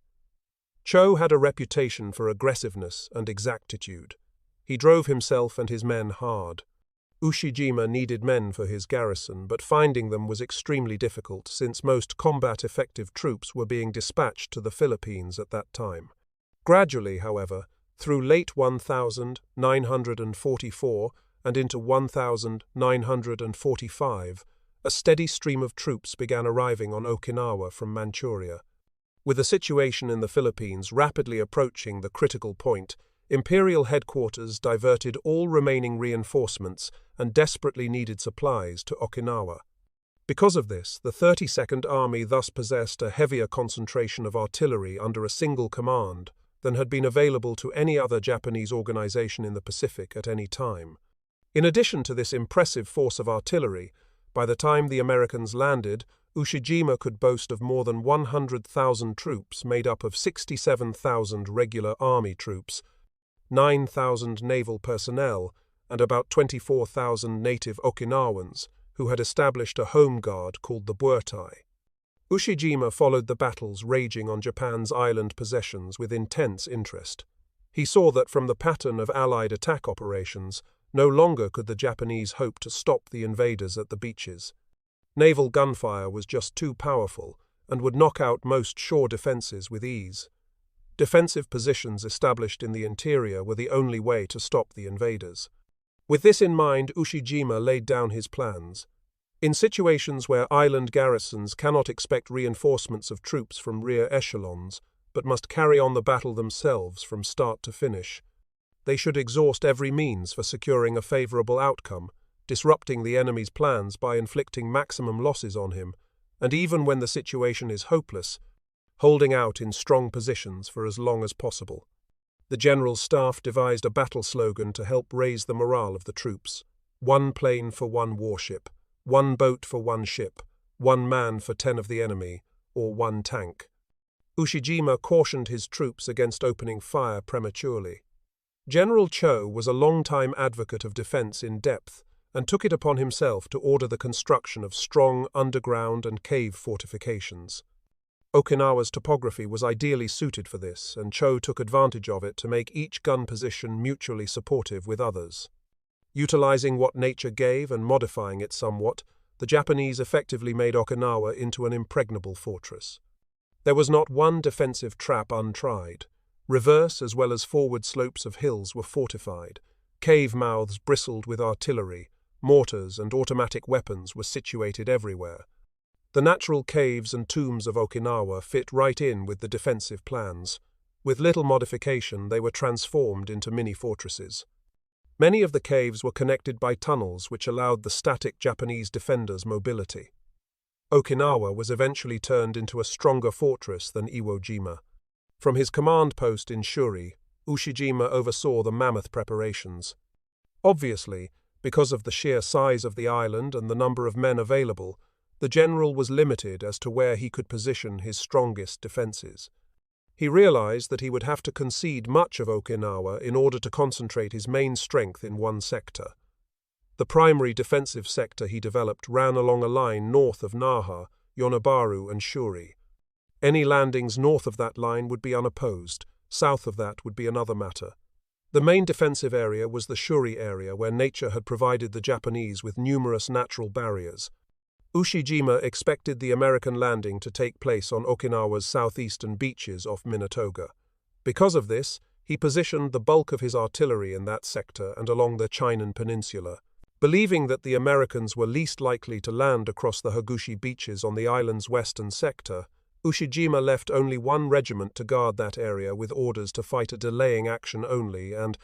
Cho had a reputation for aggressiveness and exactitude. He drove himself and his men hard. Ushijima needed men for his garrison, but finding them was extremely difficult since most combat-effective troops were being dispatched to the Philippines at that time. Gradually, however, through late 1944 and into 1945, a steady stream of troops began arriving on Okinawa from Manchuria. With the situation in the Philippines rapidly approaching the critical point, Imperial Headquarters diverted all remaining reinforcements and desperately needed supplies to Okinawa. Because of this, the 32nd Army thus possessed a heavier concentration of artillery under a single command than had been available to any other Japanese organization in the Pacific at any time. In addition to this impressive force of artillery, by the time the Americans landed, Ushijima could boast of more than 100,000 troops made up of 67,000 regular army troops, 9,000 naval personnel, and about 24,000 native Okinawans, who had established a home guard called the Buertai. Ushijima followed the battles raging on Japan's island possessions with intense interest. He saw that from the pattern of Allied attack operations, no longer could the Japanese hope to stop the invaders at the beaches. Naval gunfire was just too powerful and would knock out most shore defenses with ease. Defensive positions established in the interior were the only way to stop the invaders. With this in mind, Ushijima laid down his plans. In situations where island garrisons cannot expect reinforcements of troops from rear echelons, but must carry on the battle themselves from start to finish, they should exhaust every means for securing a favorable outcome, disrupting the enemy's plans by inflicting maximum losses on him, and even when the situation is hopeless, holding out in strong positions for as long as possible. The general's staff devised a battle slogan to help raise the morale of the troops. One plane for one warship, one boat for one ship, one man for 10 of the enemy, or one tank. Ushijima cautioned his troops against opening fire prematurely. General Cho was a long-time advocate of defense in depth and took it upon himself to order the construction of strong underground and cave fortifications. Okinawa's topography was ideally suited for this, and Cho took advantage of it to make each gun position mutually supportive with others. Utilizing what nature gave and modifying it somewhat, the Japanese effectively made Okinawa into an impregnable fortress. There was not one defensive trap untried. Reverse as well as forward slopes of hills were fortified. Cave mouths bristled with artillery. Mortars and automatic weapons were situated everywhere. The natural caves and tombs of Okinawa fit right in with the defensive plans. With little modification, they were transformed into mini-fortresses. Many of the caves were connected by tunnels which allowed the static Japanese defenders mobility. Okinawa was eventually turned into a stronger fortress than Iwo Jima. From his command post in Shuri, Ushijima oversaw the mammoth preparations. Obviously, because of the sheer size of the island and the number of men available, the general was limited as to where he could position his strongest defenses. He realized that he would have to concede much of Okinawa in order to concentrate his main strength in one sector. The primary defensive sector he developed ran along a line north of Naha, Yonabaru, and Shuri. Any landings north of that line would be unopposed, south of that would be another matter. The main defensive area was the Shuri area, where nature had provided the Japanese with numerous natural barriers. Ushijima expected the American landing to take place on Okinawa's southeastern beaches off Minatoga. Because of this, he positioned the bulk of his artillery in that sector and along the Chinan Peninsula. Believing that the Americans were least likely to land across the Hagushi beaches on the island's western sector, Ushijima left only one regiment to guard that area with orders to fight a delaying action only and,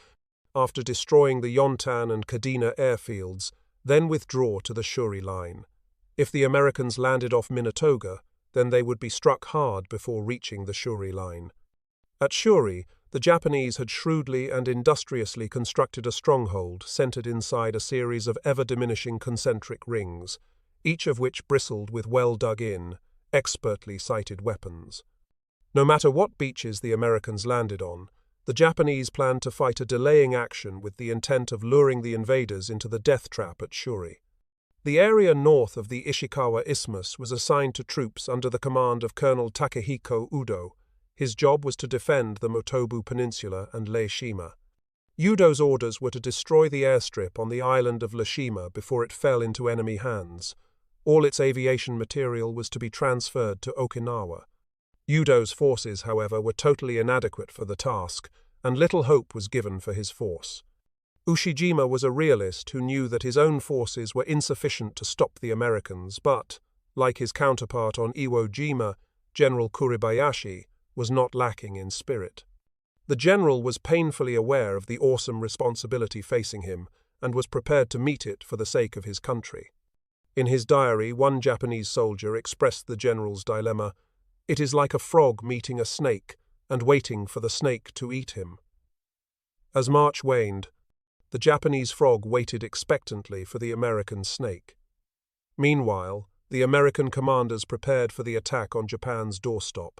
after destroying the Yontan and Kadena airfields, then withdraw to the Shuri line. If the Americans landed off Minatoga, then they would be struck hard before reaching the Shuri line. At Shuri, the Japanese had shrewdly and industriously constructed a stronghold centered inside a series of ever-diminishing concentric rings, each of which bristled with well-dug-in, expertly sighted weapons. No matter what beaches the Americans landed on, the Japanese planned to fight a delaying action with the intent of luring the invaders into the death trap at Shuri. The area north of the Ishikawa Isthmus was assigned to troops under the command of Colonel Takehiko Udo. His job was to defend the Motobu Peninsula and Lashima. Udo's orders were to destroy the airstrip on the island of Lashima before it fell into enemy hands. All its aviation material was to be transferred to Okinawa. Udo's forces, however, were totally inadequate for the task, and little hope was given for his force. Ushijima was a realist who knew that his own forces were insufficient to stop the Americans, but, like his counterpart on Iwo Jima, General Kuribayashi, was not lacking in spirit. The general was painfully aware of the awesome responsibility facing him and was prepared to meet it for the sake of his country. In his diary, one Japanese soldier expressed the general's dilemma: "It is like a frog meeting a snake and waiting for the snake to eat him." As March waned, the Japanese frog waited expectantly for the American snake. Meanwhile, the American commanders prepared for the attack on Japan's doorstep.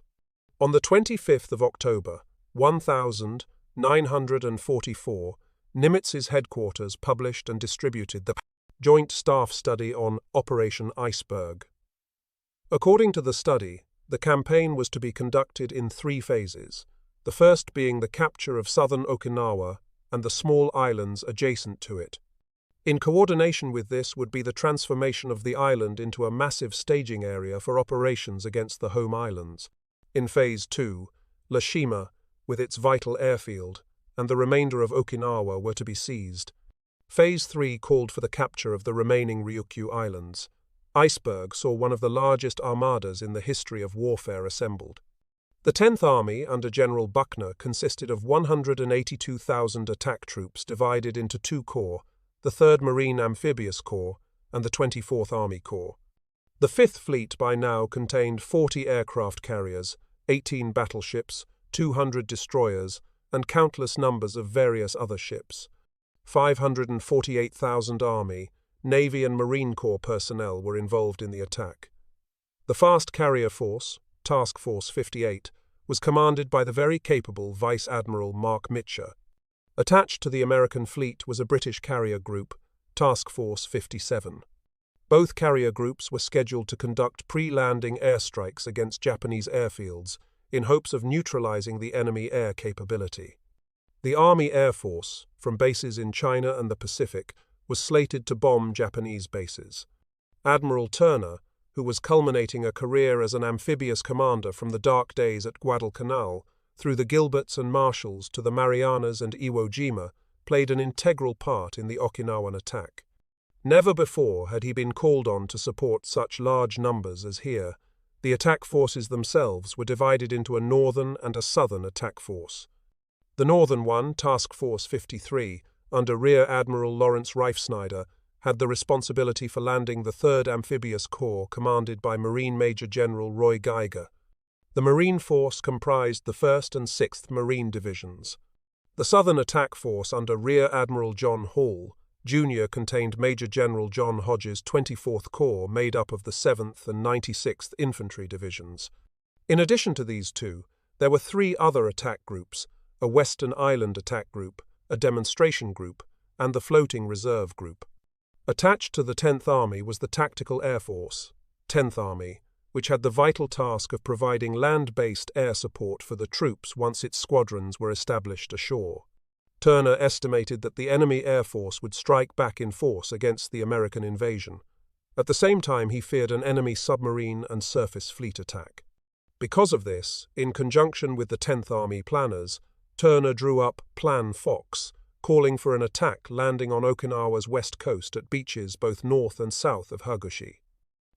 On the 25th of October, 1944, Nimitz's headquarters published and distributed the Joint Staff Study on Operation Iceberg. According to the study, the campaign was to be conducted in 3 phases, the first being the capture of southern Okinawa and the small islands adjacent to it. In coordination with this would be the transformation of the island into a massive staging area for operations against the home islands. In Phase 2, Lashima, with its vital airfield, and the remainder of Okinawa were to be seized. Phase 3 called for the capture of the remaining Ryukyu Islands. Iceberg saw one of the largest armadas in the history of warfare assembled. The 10th Army, under General Buckner, consisted of 182,000 attack troops divided into 2 corps, the 3rd Marine Amphibious Corps and the 24th Army Corps. The 5th Fleet by now contained 40 aircraft carriers, 18 battleships, 200 destroyers, and countless numbers of various other ships. 548,000 Army, Navy and Marine Corps personnel were involved in the attack. The Fast Carrier Force, Task Force 58, was commanded by the very capable Vice Admiral Mark Mitcher. Attached to the American fleet was a British carrier group, Task Force 57. Both carrier groups were scheduled to conduct pre-landing airstrikes against Japanese airfields in hopes of neutralizing the enemy air capability. The Army Air Force, from bases in China and the Pacific, was slated to bomb Japanese bases. Admiral Turner, who was culminating a career as an amphibious commander from the dark days at Guadalcanal, through the Gilberts and Marshalls to the Marianas and Iwo Jima, played an integral part in the Okinawan attack. Never before had he been called on to support such large numbers as here. The attack forces themselves were divided into a northern and a southern attack force. The northern one, Task Force 53, under Rear Admiral Lawrence Reifsnyder, had the responsibility for landing the 3rd Amphibious Corps commanded by Marine Major General Roy Geiger. The Marine Force comprised the 1st and 6th Marine Divisions. The Southern Attack Force under Rear Admiral John Hall, Jr. contained Major General John Hodges' 24th Corps made up of the 7th and 96th Infantry Divisions. In addition to these two, there were 3 other attack groups, a Western Island Attack Group, a Demonstration Group, and the Floating Reserve Group. Attached to the 10th Army was the Tactical Air Force, 10th Army, which had the vital task of providing land-based air support for the troops once its squadrons were established ashore. Turner estimated that the enemy air force would strike back in force against the American invasion. At the same time, he feared an enemy submarine and surface fleet attack. Because of this, in conjunction with the 10th Army planners, Turner drew up Plan Fox, calling for an attack landing on Okinawa's west coast at beaches both north and south of Hagushi.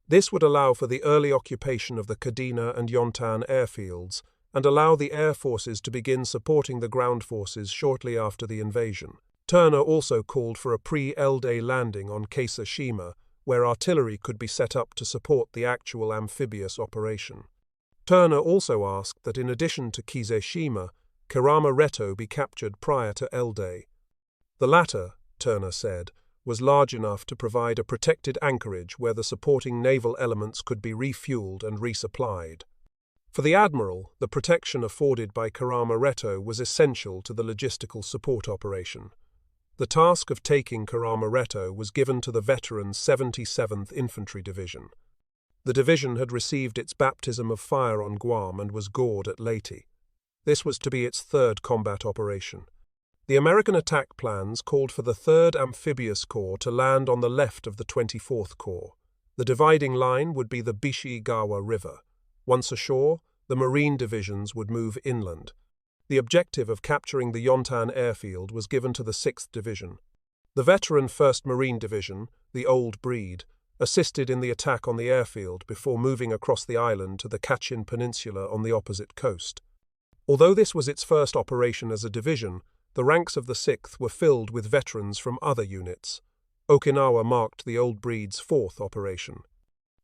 This would allow for the early occupation of the Kadena and Yontan airfields and allow the air forces to begin supporting the ground forces shortly after the invasion. Turner also called for a pre-L-Day landing on Keisashima, where artillery could be set up to support the actual amphibious operation. Turner also asked that in addition to Kiseshima, Kerama-Retto be captured prior to L-Day. The latter, Turner said, was large enough to provide a protected anchorage where the supporting naval elements could be refueled and resupplied. For the Admiral, the protection afforded by Kerama-Retto was essential to the logistical support operation. The task of taking Kerama-Retto was given to the veteran 77th Infantry Division. The division had received its baptism of fire on Guam and was gored at Leyte. This was to be its 3rd combat operation. The American attack plans called for the 3rd Amphibious Corps to land on the left of the 24th Corps. The dividing line would be the Bishi-Gawa River. Once ashore, the Marine divisions would move inland. The objective of capturing the Yontan airfield was given to the 6th Division. The veteran 1st Marine Division, the Old Breed, assisted in the attack on the airfield before moving across the island to the Kachin Peninsula on the opposite coast. Although this was its first operation as a division, the ranks of the 6th were filled with veterans from other units. Okinawa marked the Old Breed's 4th operation.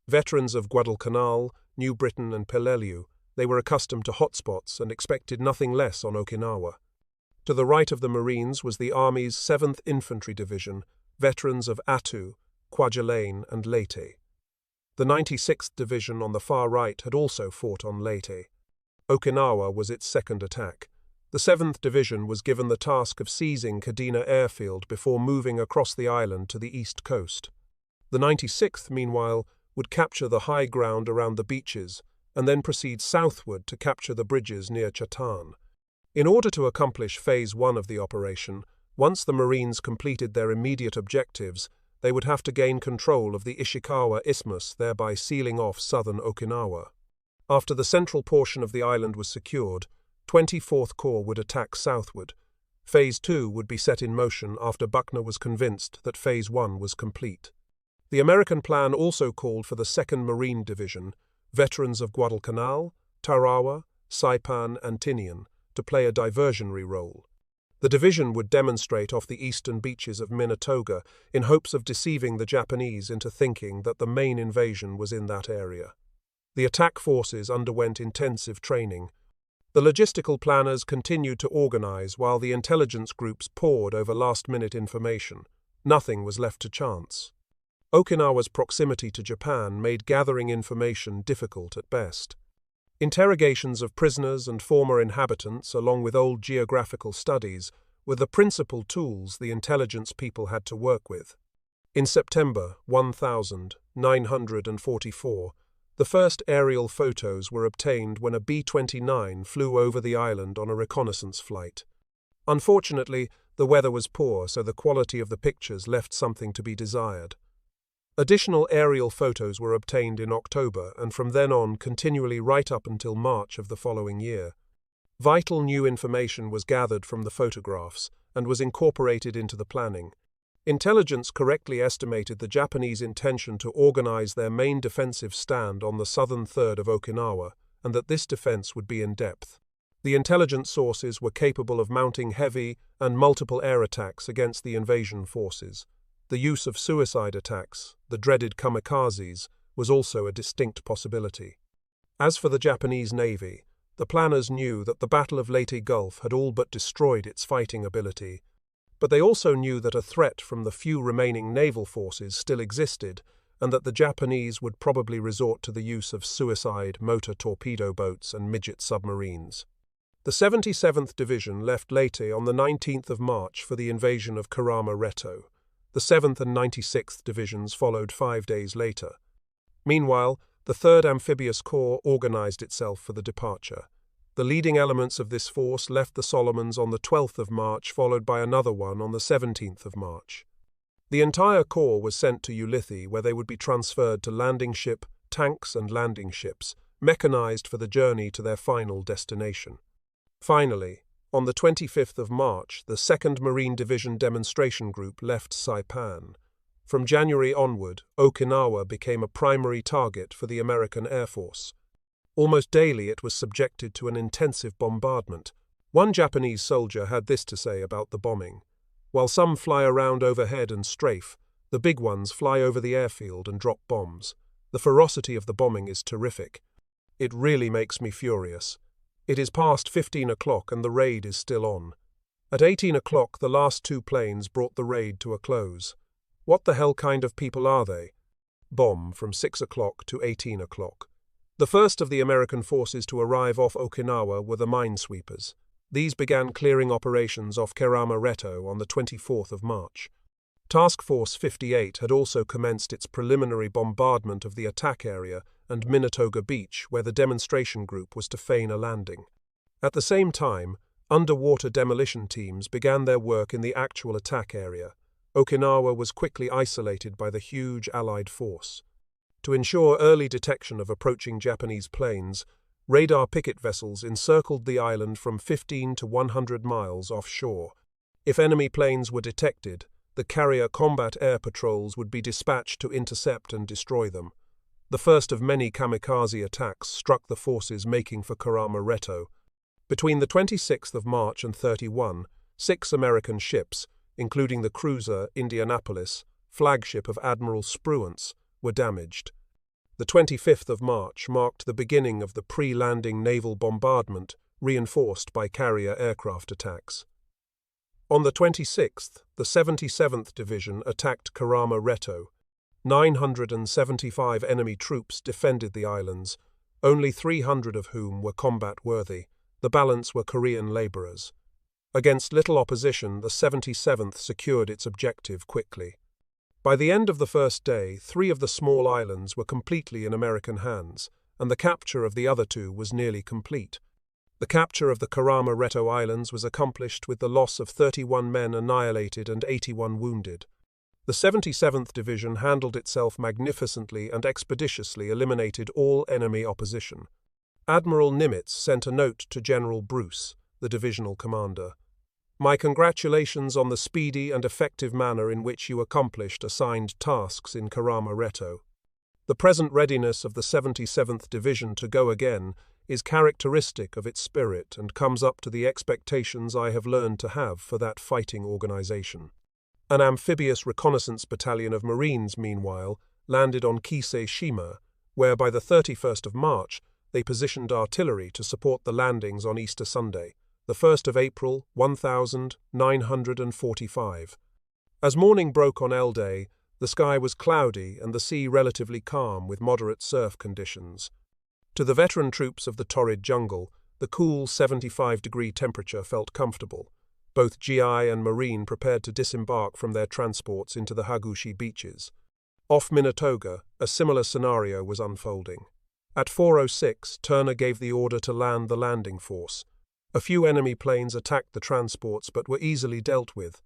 Veterans of Guadalcanal, New Britain and Peleliu, they were accustomed to hotspots and expected nothing less on Okinawa. To the right of the Marines was the Army's 7th Infantry Division, veterans of Attu, Kwajalein and Leyte. The 96th Division on the far right had also fought on Leyte. Okinawa was its second attack. The 7th Division was given the task of seizing Kadena Airfield before moving across the island to the east coast. The 96th, meanwhile, would capture the high ground around the beaches and then proceed southward to capture the bridges near Chatan. In order to accomplish Phase 1 of the operation, once the Marines completed their immediate objectives, they would have to gain control of the Ishikawa Isthmus, thereby sealing off southern Okinawa. After the central portion of the island was secured, 24th Corps would attack southward. Phase 2 would be set in motion after Buckner was convinced that Phase 1 was complete. The American plan also called for the 2nd Marine Division, veterans of Guadalcanal, Tarawa, Saipan and Tinian, to play a diversionary role. The division would demonstrate off the eastern beaches of Minatoga in hopes of deceiving the Japanese into thinking that the main invasion was in that area. The attack forces underwent intensive training. The logistical planners continued to organize while the intelligence groups pored over last-minute information. Nothing was left to chance. Okinawa's proximity to Japan made gathering information difficult at best. Interrogations of prisoners and former inhabitants, along with old geographical studies, were the principal tools the intelligence people had to work with. In September 1944, the first aerial photos were obtained when a B-29 flew over the island on a reconnaissance flight. Unfortunately, the weather was poor, so the quality of the pictures left something to be desired. Additional aerial photos were obtained in October and from then on continually right up until March of the following year. Vital new information was gathered from the photographs and was incorporated into the planning. Intelligence correctly estimated the Japanese intention to organize their main defensive stand on the southern third of Okinawa, and that this defense would be in depth. The intelligence sources were capable of mounting heavy and multiple air attacks against the invasion forces. The use of suicide attacks, the dreaded Kamikazes, was also a distinct possibility. As for the Japanese Navy, the planners knew that the Battle of Leyte Gulf had all but destroyed its fighting ability, but they also knew that a threat from the few remaining naval forces still existed, and that the Japanese would probably resort to the use of suicide motor torpedo boats and midget submarines. The 77th Division left Leyte on the 19th of March for the invasion of Karama Retto. The 7th and 96th Divisions followed 5 days later. Meanwhile, the 3rd Amphibious Corps organized itself for the departure. The leading elements of this force left the Solomons on the 12th of March, followed by another one on the 17th of March. The entire corps was sent to JThe, where they would be transferred to landing ship, tanks and landing ships, mechanized for the journey to their final destination. Finally, on the 25th of March, the 2nd Marine Division demonstration group left Saipan. From January onward, Okinawa became a primary target for the American Air Force. Almost daily it was subjected to an intensive bombardment. One Japanese soldier had this to say about the bombing: "While some fly around overhead and strafe, the big ones fly over the airfield and drop bombs. The ferocity of the bombing is terrific. It really makes me furious. It is past 15 o'clock and the raid is still on. At 18 o'clock the last 2 planes brought the raid to a close. What the hell kind of people are they?" Bomb from 6 o'clock to 18 o'clock. The first of the American forces to arrive off Okinawa were the minesweepers. These began clearing operations off Karama Retto on the 24th of March. Task Force 58 had also commenced its preliminary bombardment of the attack area and Minatoga Beach, where the demonstration group was to feign a landing. At the same time, underwater demolition teams began their work in the actual attack area. Okinawa was quickly isolated by the huge Allied force. To ensure early detection of approaching Japanese planes, radar picket vessels encircled the island from 15 to 100 miles offshore. If enemy planes were detected, the carrier combat air patrols would be dispatched to intercept and destroy them. The first of many kamikaze attacks struck the forces making for Karama Retto. Between the 26th of March and 31, 6 American ships, including the cruiser Indianapolis, flagship of Admiral Spruance, were damaged. The 25th of March marked the beginning of the pre-landing naval bombardment, reinforced by carrier aircraft attacks. On the 26th, the 77th Division attacked Karama Retto. 975 enemy troops defended the islands, only 300 of whom were combat-worthy. The balance were Korean laborers. Against little opposition, the 77th secured its objective quickly. By the end of the first day, 3 of the small islands were completely in American hands, and the capture of the other 2 was nearly complete. The capture of the Karama Retto Islands was accomplished with the loss of 31 men annihilated and 81 wounded. The 77th Division handled itself magnificently and expeditiously eliminated all enemy opposition. Admiral Nimitz sent a note to General Bruce, the divisional commander. "My congratulations on the speedy and effective manner in which you accomplished assigned tasks in Karama Retto. The present readiness of the 77th Division to go again is characteristic of its spirit and comes up to the expectations I have learned to have for that fighting organization." An amphibious reconnaissance battalion of Marines, meanwhile, landed on Kise Shima, where by the 31st of March, they positioned artillery to support the landings on Easter Sunday, the 1st of April, 1945. As morning broke on L-Day, the sky was cloudy and the sea relatively calm with moderate surf conditions. To the veteran troops of the torrid jungle, the cool 75-degree temperature felt comfortable. Both GI and Marine prepared to disembark from their transports into the Hagushi beaches. Off Minatoga, a similar scenario was unfolding. At 4:06, Turner gave the order to land the landing force. A few enemy planes attacked the transports but were easily dealt with.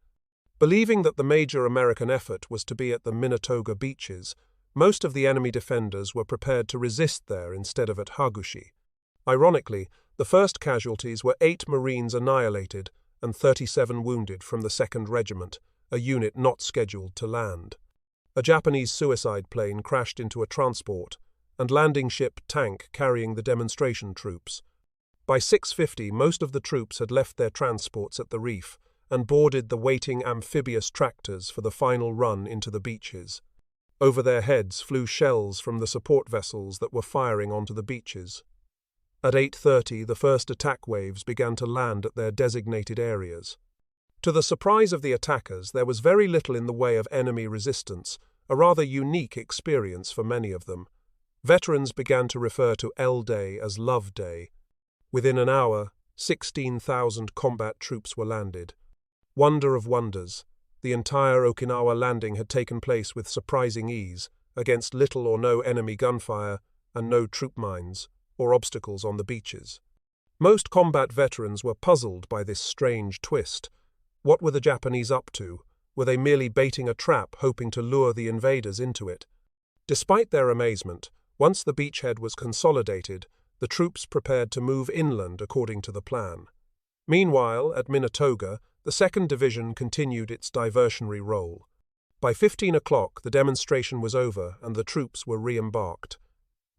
Believing that the major American effort was to be at the Minatoga beaches, most of the enemy defenders were prepared to resist there instead of at Hagushi. Ironically, the first casualties were 8 Marines annihilated and 37 wounded from the 2nd Regiment, a unit not scheduled to land. A Japanese suicide plane crashed into a transport, and landing ship tank carrying the demonstration troops. By 6:50, most of the troops had left their transports at the reef and boarded the waiting amphibious tractors for the final run into the beaches. Over their heads flew shells from the support vessels that were firing onto the beaches. At 8:30, the first attack waves began to land at their designated areas. To the surprise of the attackers, there was very little in the way of enemy resistance, a rather unique experience for many of them. Veterans began to refer to L-Day as Love Day. Within an hour, 16,000 combat troops were landed. Wonder of wonders, the entire Okinawa landing had taken place with surprising ease, against little or no enemy gunfire and no troop mines or obstacles on the beaches. Most combat veterans were puzzled by this strange twist. What were the Japanese up to? Were they merely baiting a trap, hoping to lure the invaders into it? Despite their amazement, once the beachhead was consolidated, the troops prepared to move inland according to the plan. Meanwhile, at Minatoga, the 2nd Division continued its diversionary role. By 15 o'clock, the demonstration was over and the troops were re-embarked.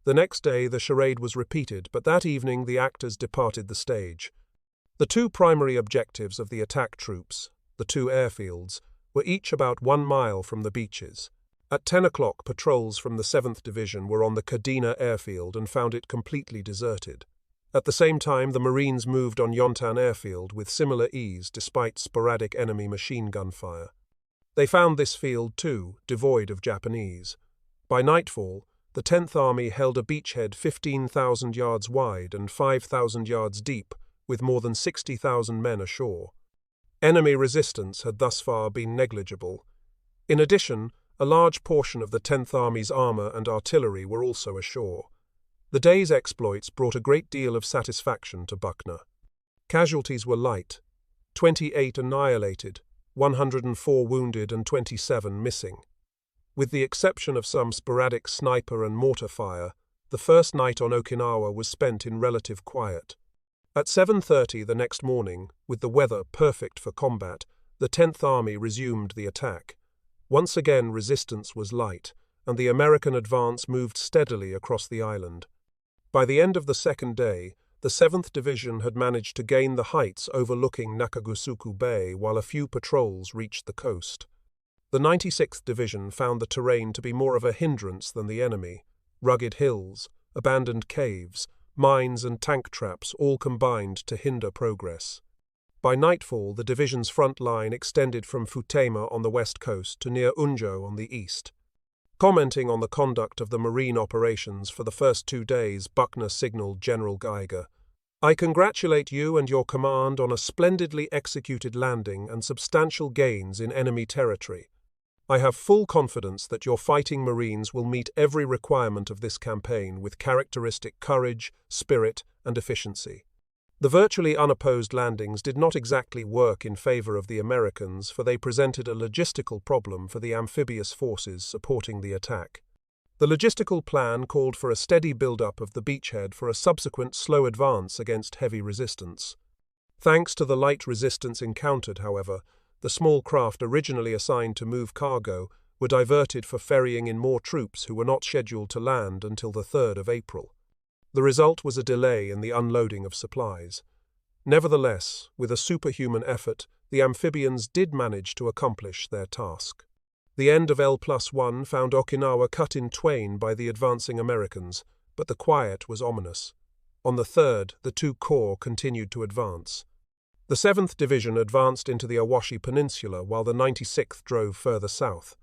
The next day, the charade was repeated, but that evening the actors departed the stage. The 2 primary objectives of the attack troops, the 2 airfields, were each about 1 mile from the beaches. At 10 o'clock, patrols from the 7th Division were on the Kadena airfield and found it completely deserted. At the same time, the Marines moved on Yontan airfield with similar ease despite sporadic enemy machine gun fire. They found this field, too, devoid of Japanese. By nightfall, the 10th Army held a beachhead 15,000 yards wide and 5,000 yards deep, with more than 60,000 men ashore. Enemy resistance had thus far been negligible. In addition, a large portion of the 10th Army's armor and artillery were also ashore. The day's exploits brought a great deal of satisfaction to Buckner. Casualties were light: 28 annihilated, 104 wounded and 27 missing. With the exception of some sporadic sniper and mortar fire, the first night on Okinawa was spent in relative quiet. At 7:30 the next morning, with the weather perfect for combat, the 10th Army resumed the attack. Once again resistance was light, and the American advance moved steadily across the island. By the end of the 2nd day, the 7th Division had managed to gain the heights overlooking Nakagusuku Bay while a few patrols reached the coast. The 96th Division found the terrain to be more of a hindrance than the enemy. Rugged hills, abandoned caves, mines and tank traps all combined to hinder progress. By nightfall, the division's front line extended from Futema on the west coast to near Unjo on the east. Commenting on the conduct of the marine operations for the first 2 days, Buckner signaled General Geiger, "I congratulate you and your command on a splendidly executed landing and substantial gains in enemy territory. I have full confidence that your fighting Marines will meet every requirement of this campaign with characteristic courage, spirit, and efficiency." The virtually unopposed landings did not exactly work in favor of the Americans, for they presented a logistical problem for the amphibious forces supporting the attack. The logistical plan called for a steady build-up of the beachhead for a subsequent slow advance against heavy resistance. Thanks to the light resistance encountered, however, the small craft originally assigned to move cargo were diverted for ferrying in more troops who were not scheduled to land until the 3rd of April. The result was a delay in the unloading of supplies. Nevertheless, with a superhuman effort, the amphibians did manage to accomplish their task. The end of L+1 found Okinawa cut in twain by the advancing Americans, but the quiet was ominous. On the 3rd, the two corps continued to advance. The 7th Division advanced into the Awashi Peninsula while the 96th drove further south.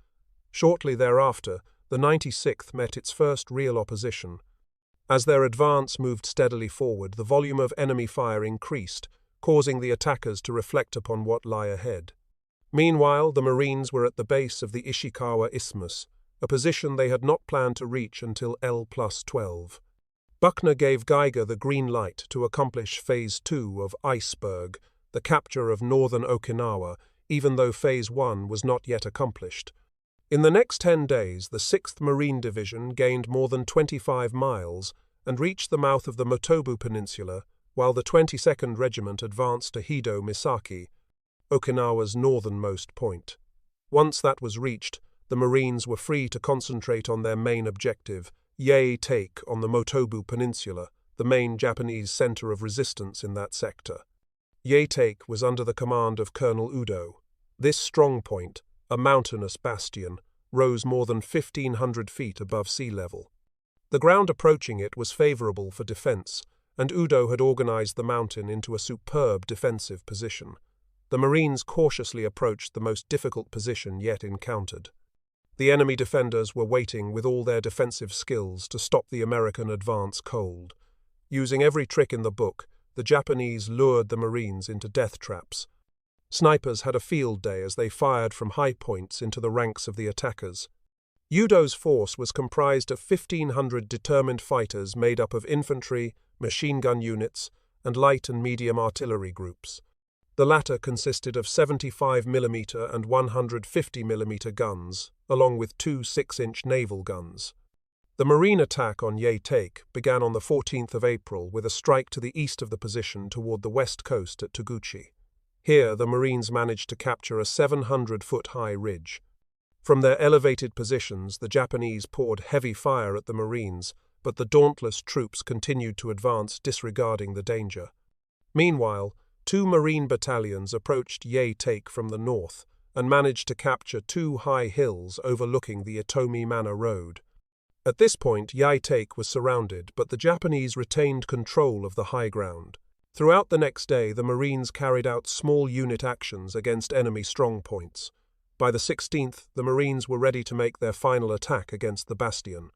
Shortly thereafter, the 96th met its first real opposition. As their advance moved steadily forward, the volume of enemy fire increased, causing the attackers to reflect upon what lay ahead. Meanwhile, the Marines were at the base of the Ishikawa Isthmus, a position they had not planned to reach until L+12. Buckner gave Geiger the green light to accomplish Phase 2 of Iceberg, the capture of northern Okinawa, even though Phase 1 was not yet accomplished. In the next 10 days, the 6th Marine Division gained more than 25 miles and reached the mouth of the Motobu Peninsula, while the 22nd Regiment advanced to Hido Misaki, Okinawa's northernmost point. Once that was reached, the Marines were free to concentrate on their main objective, JThe on the Motobu Peninsula, the main Japanese center of resistance in that sector. JThe was under the command of Colonel Udo. This strong point, a mountainous bastion, rose more than 1,500 feet above sea level. The ground approaching it was favorable for defense, and Udo had organized the mountain into a superb defensive position. The Marines cautiously approached the most difficult position yet encountered. The enemy defenders were waiting with all their defensive skills to stop the American advance cold. Using every trick in the book, the Japanese lured the Marines into death traps. Snipers had a field day as they fired from high points into the ranks of the attackers. Udo's force was comprised of 1,500 determined fighters made up of infantry, machine gun units, and light and medium artillery groups. The latter consisted of 75mm and 150mm guns, along with two 6-inch naval guns. The Marine attack on JThe began on the 14th of April with a strike to the east of the position toward the west coast at Toguchi. Here, the Marines managed to capture a 700-foot-high ridge. From their elevated positions, the Japanese poured heavy fire at the Marines, but the dauntless troops continued to advance, disregarding the danger. Meanwhile, two Marine battalions approached JThe from the north and managed to capture two high hills overlooking the Itomi Manor Road. At this point, JThe was surrounded, but the Japanese retained control of the high ground. Throughout the next day, the Marines carried out small unit actions against enemy strongpoints. By the 16th, the Marines were ready to make their final attack against the bastion.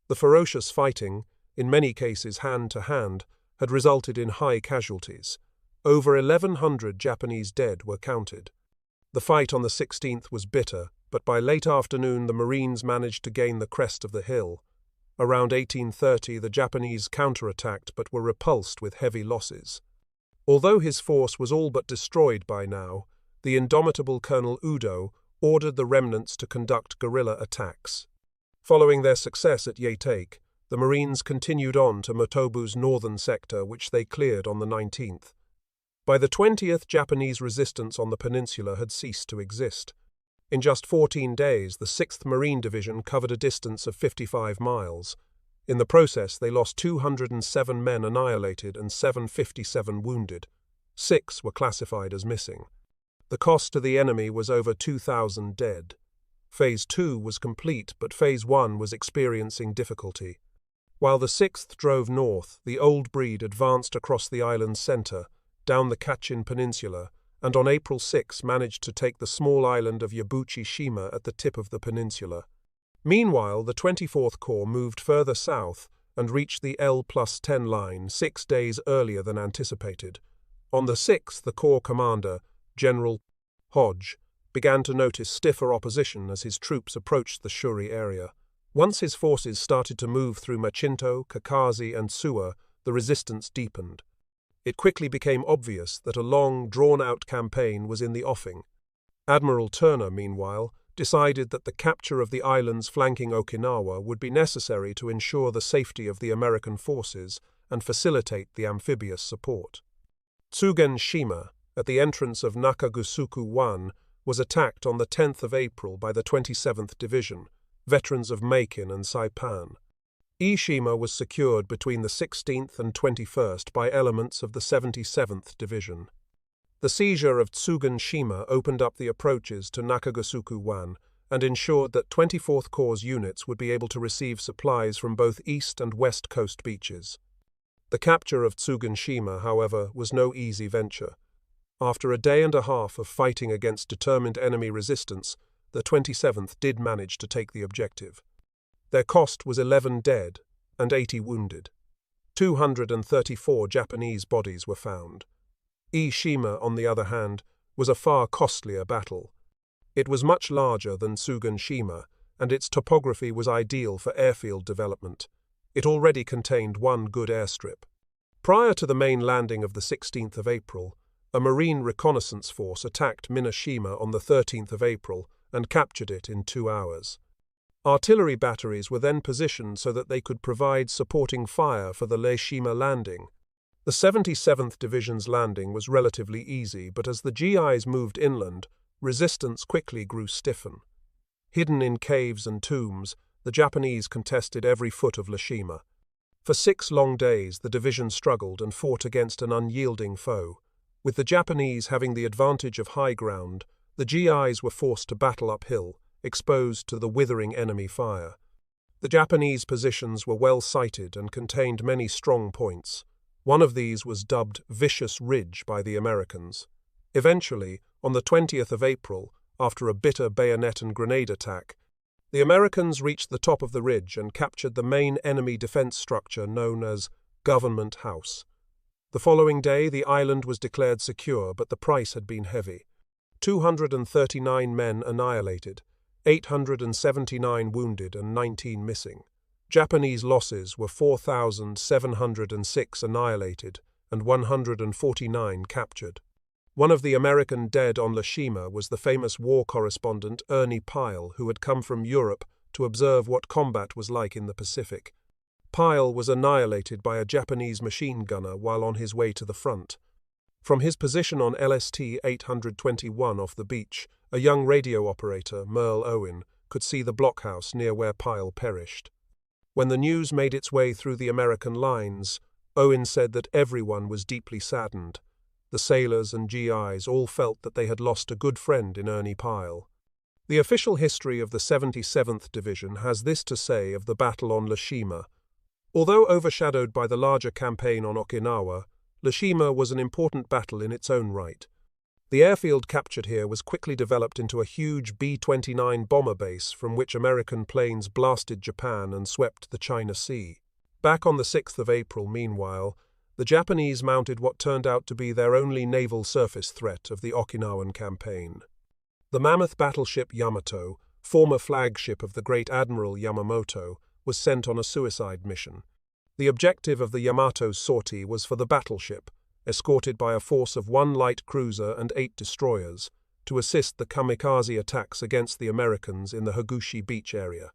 The ferocious fighting, in many cases hand-to-hand, had resulted in high casualties. Over 1,100 Japanese dead were counted. The fight on the 16th was bitter, but by late afternoon the Marines managed to gain the crest of the hill. Around 1830 the Japanese counterattacked but were repulsed with heavy losses. Although his force was all but destroyed by now, the indomitable Colonel Udo ordered the remnants to conduct guerrilla attacks. Following their success at JThe, the Marines continued on to Motobu's northern sector, which they cleared on the 19th. By the 20th, Japanese resistance on the peninsula had ceased to exist. In just 14 days, the 6th Marine Division covered a distance of 55 miles. In the process, they lost 207 men annihilated and 757 wounded. 6 were classified as missing. The cost to the enemy was over 2,000 dead. Phase 2 was complete, but Phase 1 was experiencing difficulty. While the 6th drove north, the Old Breed advanced across the island's center, down the Kachin Peninsula, and on April 6 managed to take the small island of Yabuchi Shima at the tip of the peninsula. Meanwhile, the 24th Corps moved further south and reached the L+10 line 6 days earlier than anticipated. On the 6th, the Corps commander, General Hodge, began to notice stiffer opposition as his troops approached the Shuri area. Once his forces started to move through Machinto, Kakaze, and Suwa, the resistance deepened. It quickly became obvious that a long, drawn-out campaign was in the offing. Admiral Turner, meanwhile, decided that the capture of the islands flanking Okinawa would be necessary to ensure the safety of the American forces and facilitate the amphibious support. Tsugen Shima, at the entrance of Nakagusuku-1, was attacked on the 10th of April by the 27th Division, veterans of Meikin and Saipan. Ishima was secured between the 16th and 21st by elements of the 77th Division. The seizure of Tsugen Shima opened up the approaches to Nakagusuku-1 and ensured that 24th Corps units would be able to receive supplies from both east and west coast beaches. The capture of Tsuganshima, however, was no easy venture. After a day and a half of fighting against determined enemy resistance, the 27th did manage to take the objective. Their cost was 11 dead and 80 wounded. 234 Japanese bodies were found. Iwo Jima, on the other hand, was a far costlier battle. It was much larger than Tsuganshima, and its topography was ideal for airfield development. It already contained one good airstrip. Prior to the main landing of the 16th of April, a Marine reconnaissance force attacked Minashima on the 13th of April and captured it in 2 hours. Artillery batteries were then positioned so that they could provide supporting fire for the Iwo landing. The 77th Division's landing was relatively easy, but as the GIs moved inland, resistance quickly grew stiffen. Hidden in caves and tombs, the Japanese contested every foot of Iwo. For 6 long days, the division struggled and fought against an unyielding foe. With the Japanese having the advantage of high ground, the GIs were forced to battle uphill, exposed to the withering enemy fire. The Japanese positions were well sighted and contained many strong points. One of these was dubbed Vicious Ridge by the Americans. Eventually, on the 20th of April, after a bitter bayonet and grenade attack, the Americans reached the top of the ridge and captured the main enemy defense structure known as Government House. The following day, the island was declared secure, but the price had been heavy. 239 men annihilated, 879 wounded and 19 missing. Japanese losses were 4,706 annihilated and 149 captured. One of the American dead on Iwo was the famous war correspondent Ernie Pyle, who had come from Europe to observe what combat was like in the Pacific. Pyle was annihilated by a Japanese machine gunner while on his way to the front. From his position on LST 821 off the beach, a young radio operator, Merle Owen, could see the blockhouse near where Pyle perished. When the news made its way through the American lines, Owen said that everyone was deeply saddened. The sailors and GIs all felt that they had lost a good friend in Ernie Pyle. The official history of the 77th Division has this to say of the battle on Iwo. Although overshadowed by the larger campaign on Okinawa, Iwo was an important battle in its own right. The airfield captured here was quickly developed into a huge B-29 bomber base from which American planes blasted Japan and swept the China Sea. Back on the 6th of April, meanwhile, the Japanese mounted what turned out to be their only naval surface threat of the Okinawan campaign. The mammoth battleship Yamato, former flagship of the great Admiral Yamamoto, was sent on a suicide mission. The objective of the Yamato's sortie was for the battleship, escorted by a force of 1 light cruiser and 8 destroyers, to assist the Kamikaze attacks against the Americans in the Higuchi beach area.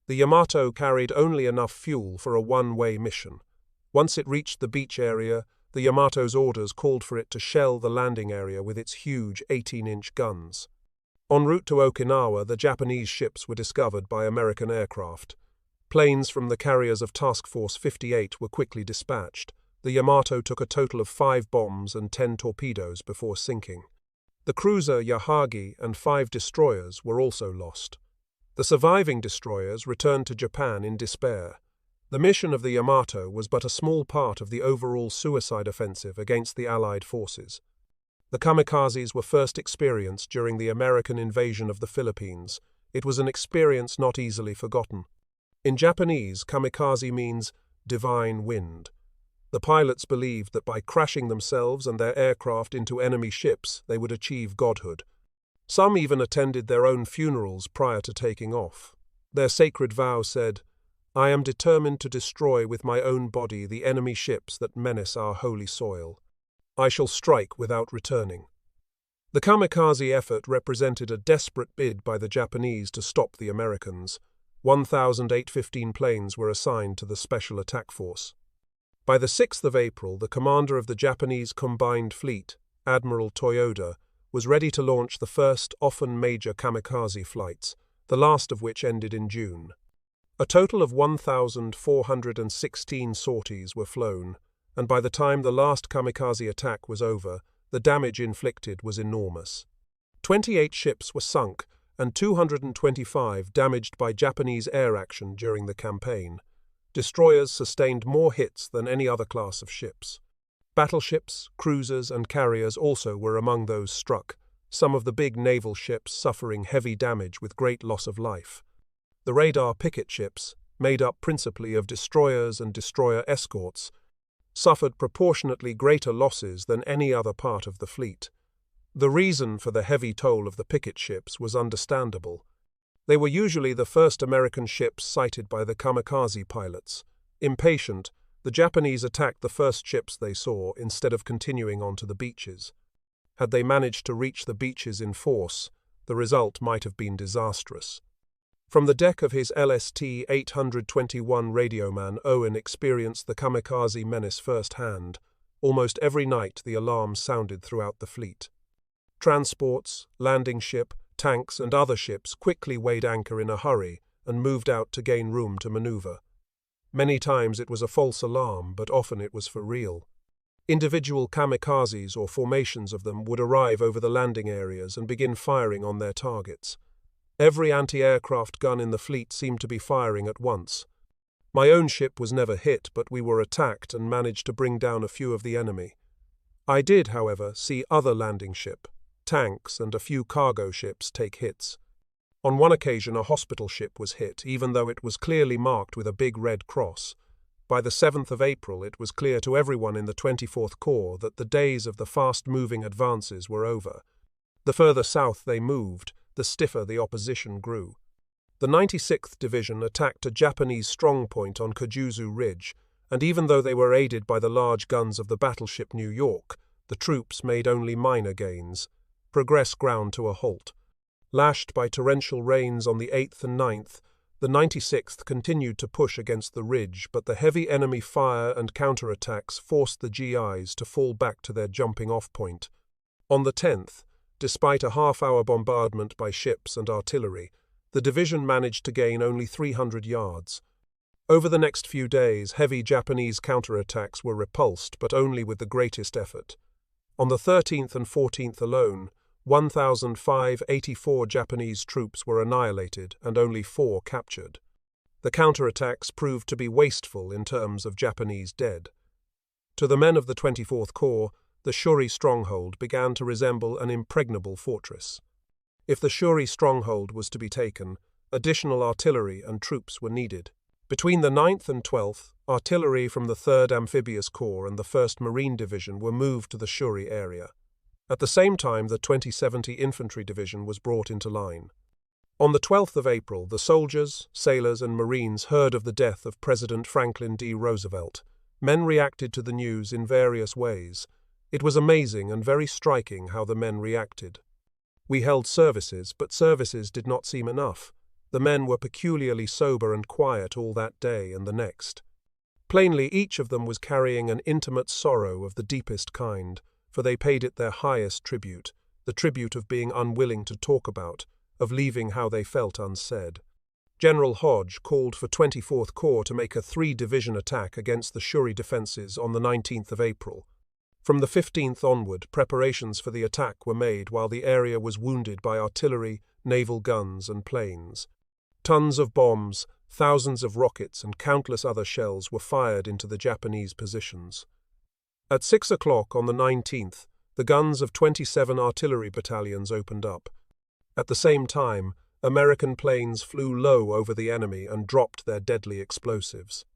The Yamato carried only enough fuel for a one-way mission. Once it reached the beach area, the Yamato's orders called for it to shell the landing area with its huge 18-inch guns. En route to Okinawa, the Japanese ships were discovered by American aircraft. Planes from the carriers of Task Force 58 were quickly dispatched. The Yamato took a total of 5 bombs and 10 torpedoes before sinking. The cruiser Yahagi and 5 destroyers were also lost. The surviving destroyers returned to Japan in despair. The mission of the Yamato was but a small part of the overall suicide offensive against the Allied forces. The kamikazes were first experienced during the American invasion of the Philippines. It was an experience not easily forgotten. In Japanese, kamikaze means divine wind. The pilots believed that by crashing themselves and their aircraft into enemy ships, they would achieve godhood. Some even attended their own funerals prior to taking off. Their sacred vow said, "I am determined to destroy with my own body the enemy ships that menace our holy soil. I shall strike without returning." The kamikaze effort represented a desperate bid by the Japanese to stop the Americans. 1,815 planes were assigned to the Special Attack Force. By the 6th of April, the commander of the Japanese Combined Fleet, Admiral Toyoda, was ready to launch the first, often major kamikaze flights, the last of which ended in June. A total of 1,416 sorties were flown, and by the time the last kamikaze attack was over, the damage inflicted was enormous. 28 ships were sunk, and 225 damaged by Japanese air action during the campaign. Destroyers sustained more hits than any other class of ships. Battleships, cruisers, and carriers also were among those struck, some of the big naval ships suffering heavy damage with great loss of life. The radar picket ships, made up principally of destroyers and destroyer escorts, suffered proportionately greater losses than any other part of the fleet. The reason for the heavy toll of the picket ships was understandable. They were usually the first American ships sighted by the kamikaze pilots. Impatient, the Japanese attacked the first ships they saw instead of continuing on to the beaches. Had they managed to reach the beaches in force, the result might have been disastrous. From the deck of his LST-821 radioman, Owen experienced the kamikaze menace firsthand. Almost every night the alarm sounded throughout the fleet. Transports, landing ship, tanks and other ships quickly weighed anchor in a hurry and moved out to gain room to maneuver. Many times it was a false alarm, but often it was for real. Individual kamikazes or formations of them would arrive over the landing areas and begin firing on their targets. Every anti-aircraft gun in the fleet seemed to be firing at once. My own ship was never hit, but we were attacked and managed to bring down a few of the enemy. I did, however, see other landing ship, tanks and a few cargo ships take hits. On one occasion a hospital ship was hit, even though it was clearly marked with a big red cross. By the 7th of April it was clear to everyone in the 24th Corps that the days of the fast-moving advances were over. The further south they moved, the stiffer the opposition grew. The 96th Division attacked a Japanese strongpoint on Kajuzu Ridge, and even though they were aided by the large guns of the battleship New York, the troops made only minor gains. Progress ground to a halt. Lashed by torrential rains on the 8th and 9th, the 96th continued to push against the ridge, but the heavy enemy fire and counterattacks forced the GIs to fall back to their jumping-off point. On the 10th, despite a half-hour bombardment by ships and artillery, the division managed to gain only 300 yards. Over the next few days, heavy Japanese counterattacks were repulsed, but only with the greatest effort. On the 13th and 14th alone, 1,584 Japanese troops were annihilated and only 4 captured. The counterattacks proved to be wasteful in terms of Japanese dead. To the men of the 24th Corps, the Shuri stronghold began to resemble an impregnable fortress. If the Shuri stronghold was to be taken, additional artillery and troops were needed. Between the 9th and 12th, artillery from the 3rd Amphibious Corps and the 1st Marine Division were moved to the Shuri area. At the same time, the 2070 Infantry Division was brought into line. On the 12th of April, the soldiers, sailors, and Marines heard of the death of President Franklin D. Roosevelt. Men reacted to the news in various ways. It was amazing and very striking how the men reacted. We held services, but services did not seem enough. The men were peculiarly sober and quiet all that day and the next. Plainly, each of them was carrying an intimate sorrow of the deepest kind, for they paid it their highest tribute, the tribute of being unwilling to talk about, of leaving how they felt unsaid. General Hodge called for 24th Corps to make a 3-division attack against the Shuri defenses on the 19th of April. From the 15th onward, preparations for the attack were made while the area was wounded by artillery, naval guns, and planes. Tons of bombs, thousands of rockets, and countless other shells were fired into the Japanese positions. At 6 o'clock on the 19th, the guns of 27 artillery battalions opened up. At the same time, American planes flew low over the enemy and dropped their deadly explosives.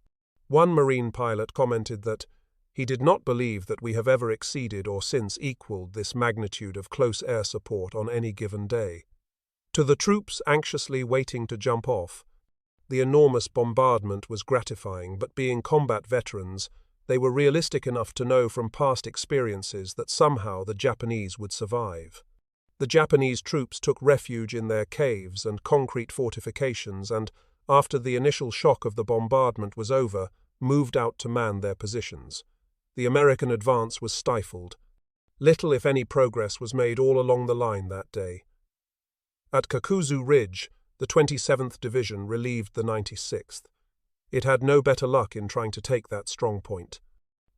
One Marine pilot commented that he did not believe that we have ever exceeded or since equaled this magnitude of close air support on any given day. To the troops anxiously waiting to jump off, the enormous bombardment was gratifying, but being combat veterans, they were realistic enough to know from past experiences that somehow the Japanese would survive. The Japanese troops took refuge in their caves and concrete fortifications and, after the initial shock of the bombardment was over, moved out to man their positions. The American advance was stifled. Little, if any, progress was made all along the line that day. At Kakuzu Ridge, the 27th Division relieved the 96th. It had no better luck in trying to take that strong point.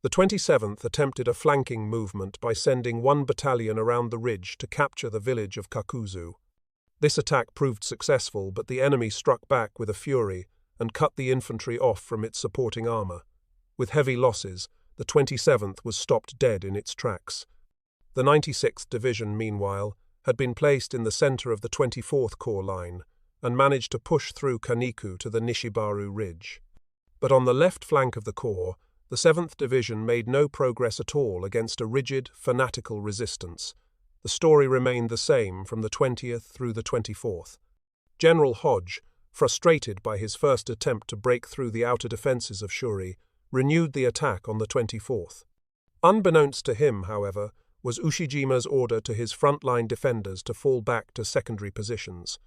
The 27th attempted a flanking movement by sending 1 battalion around the ridge to capture the village of Kakuzu. This attack proved successful, but the enemy struck back with a fury, and cut the infantry off from its supporting armor. With heavy losses, the 27th was stopped dead in its tracks. The 96th Division, meanwhile, had been placed in the center of the 24th Corps line and managed to push through Kaniku to the Nishibaru Ridge. But on the left flank of the Corps, the 7th Division made no progress at all against a rigid, fanatical resistance. The story remained the same from the 20th through the 24th. General Hodge, frustrated by his first attempt to break through the outer defenses of Shuri, renewed the attack on the 24th. Unbeknownst to him, however, was Ushijima's order to his frontline defenders to fall back to secondary positions.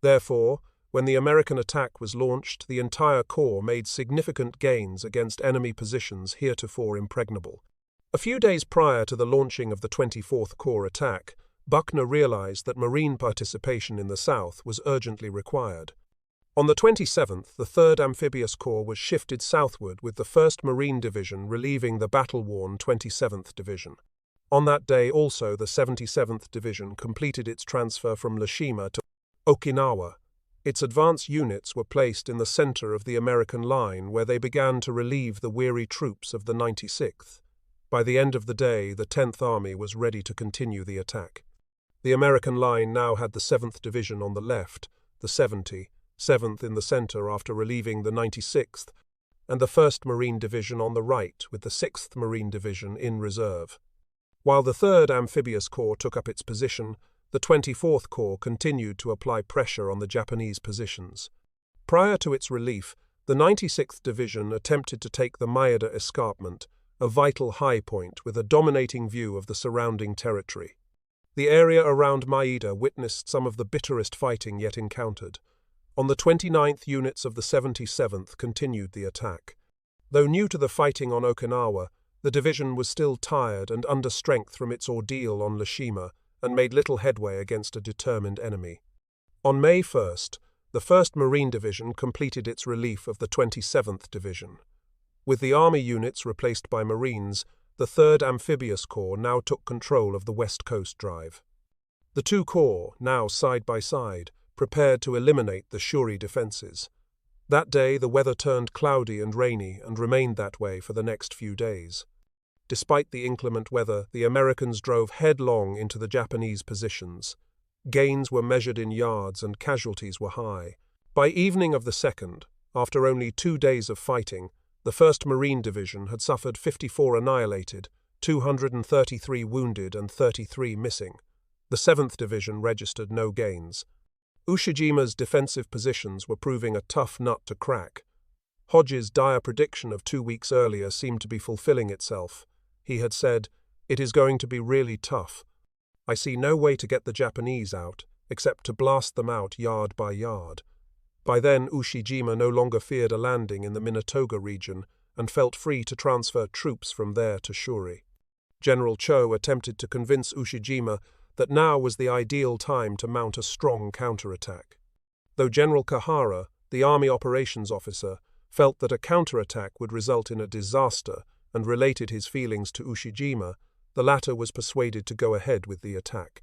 Therefore, when the American attack was launched, the entire corps made significant gains against enemy positions heretofore impregnable. A few days prior to the launching of the 24th Corps attack, Buckner realized that Marine participation in the south was urgently required. On the 27th, the 3rd Amphibious Corps was shifted southward with the 1st Marine Division relieving the battle-worn 27th Division. On that day also, the 77th Division completed its transfer from Lashima to Okinawa. Its advance units were placed in the center of the American line where they began to relieve the weary troops of the 96th. By the end of the day, the 10th Army was ready to continue the attack. The American line now had the 7th Division on the left, the 77th in the center after relieving the 96th, and the 1st Marine Division on the right with the 6th Marine Division in reserve. While the 3rd Amphibious Corps took up its position, the 24th Corps continued to apply pressure on the Japanese positions. Prior to its relief, the 96th Division attempted to take the Maeda Escarpment, a vital high point with a dominating view of the surrounding territory. The area around Maeda witnessed some of the bitterest fighting yet encountered. On the 29th, units of the 77th continued the attack. Though new to the fighting on Okinawa, the division was still tired and under strength from its ordeal on Lashima and made little headway against a determined enemy. On May 1st, the 1st Marine Division completed its relief of the 27th Division. With the Army units replaced by Marines, the 3rd Amphibious Corps now took control of the West Coast Drive. The two corps, now side by side, prepared to eliminate the Shuri defenses. That day the weather turned cloudy and rainy and remained that way for the next few days. Despite the inclement weather, the Americans drove headlong into the Japanese positions. Gains were measured in yards and casualties were high. By evening of the 2nd, after only 2 days of fighting, the 1st Marine Division had suffered 54 annihilated, 233 wounded and 33 missing. The 7th Division registered no gains. Ushijima's defensive positions were proving a tough nut to crack. Hodge's dire prediction of 2 weeks earlier seemed to be fulfilling itself. He had said, "It is going to be really tough. I see no way to get the Japanese out, except to blast them out yard by yard." By then, Ushijima no longer feared a landing in the Minatoga region and felt free to transfer troops from there to Shuri. General Cho attempted to convince Ushijima that now was the ideal time to mount a strong counterattack. Though General Kahara, the army operations officer, felt that a counterattack would result in a disaster and related his feelings to Ushijima, the latter was persuaded to go ahead with the attack.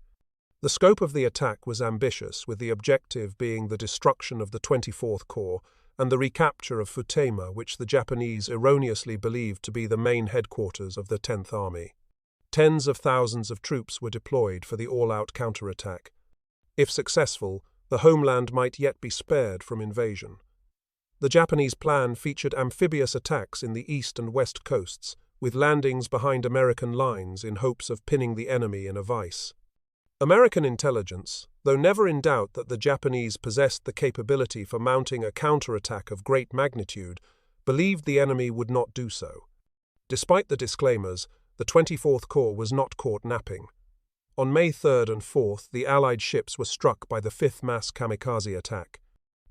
The scope of the attack was ambitious, with the objective being the destruction of the 24th Corps and the recapture of Futema, which the Japanese erroneously believed to be the main headquarters of the 10th Army. Tens of thousands of troops were deployed for the all-out counterattack. If successful, the homeland might yet be spared from invasion. The Japanese plan featured amphibious attacks in the east and west coasts, with landings behind American lines in hopes of pinning the enemy in a vice. American intelligence, though never in doubt that the Japanese possessed the capability for mounting a counterattack of great magnitude, believed the enemy would not do so. Despite the disclaimers, the 24th Corps was not caught napping. On May 3rd and 4th, the Allied ships were struck by the 5th Mass Kamikaze attack.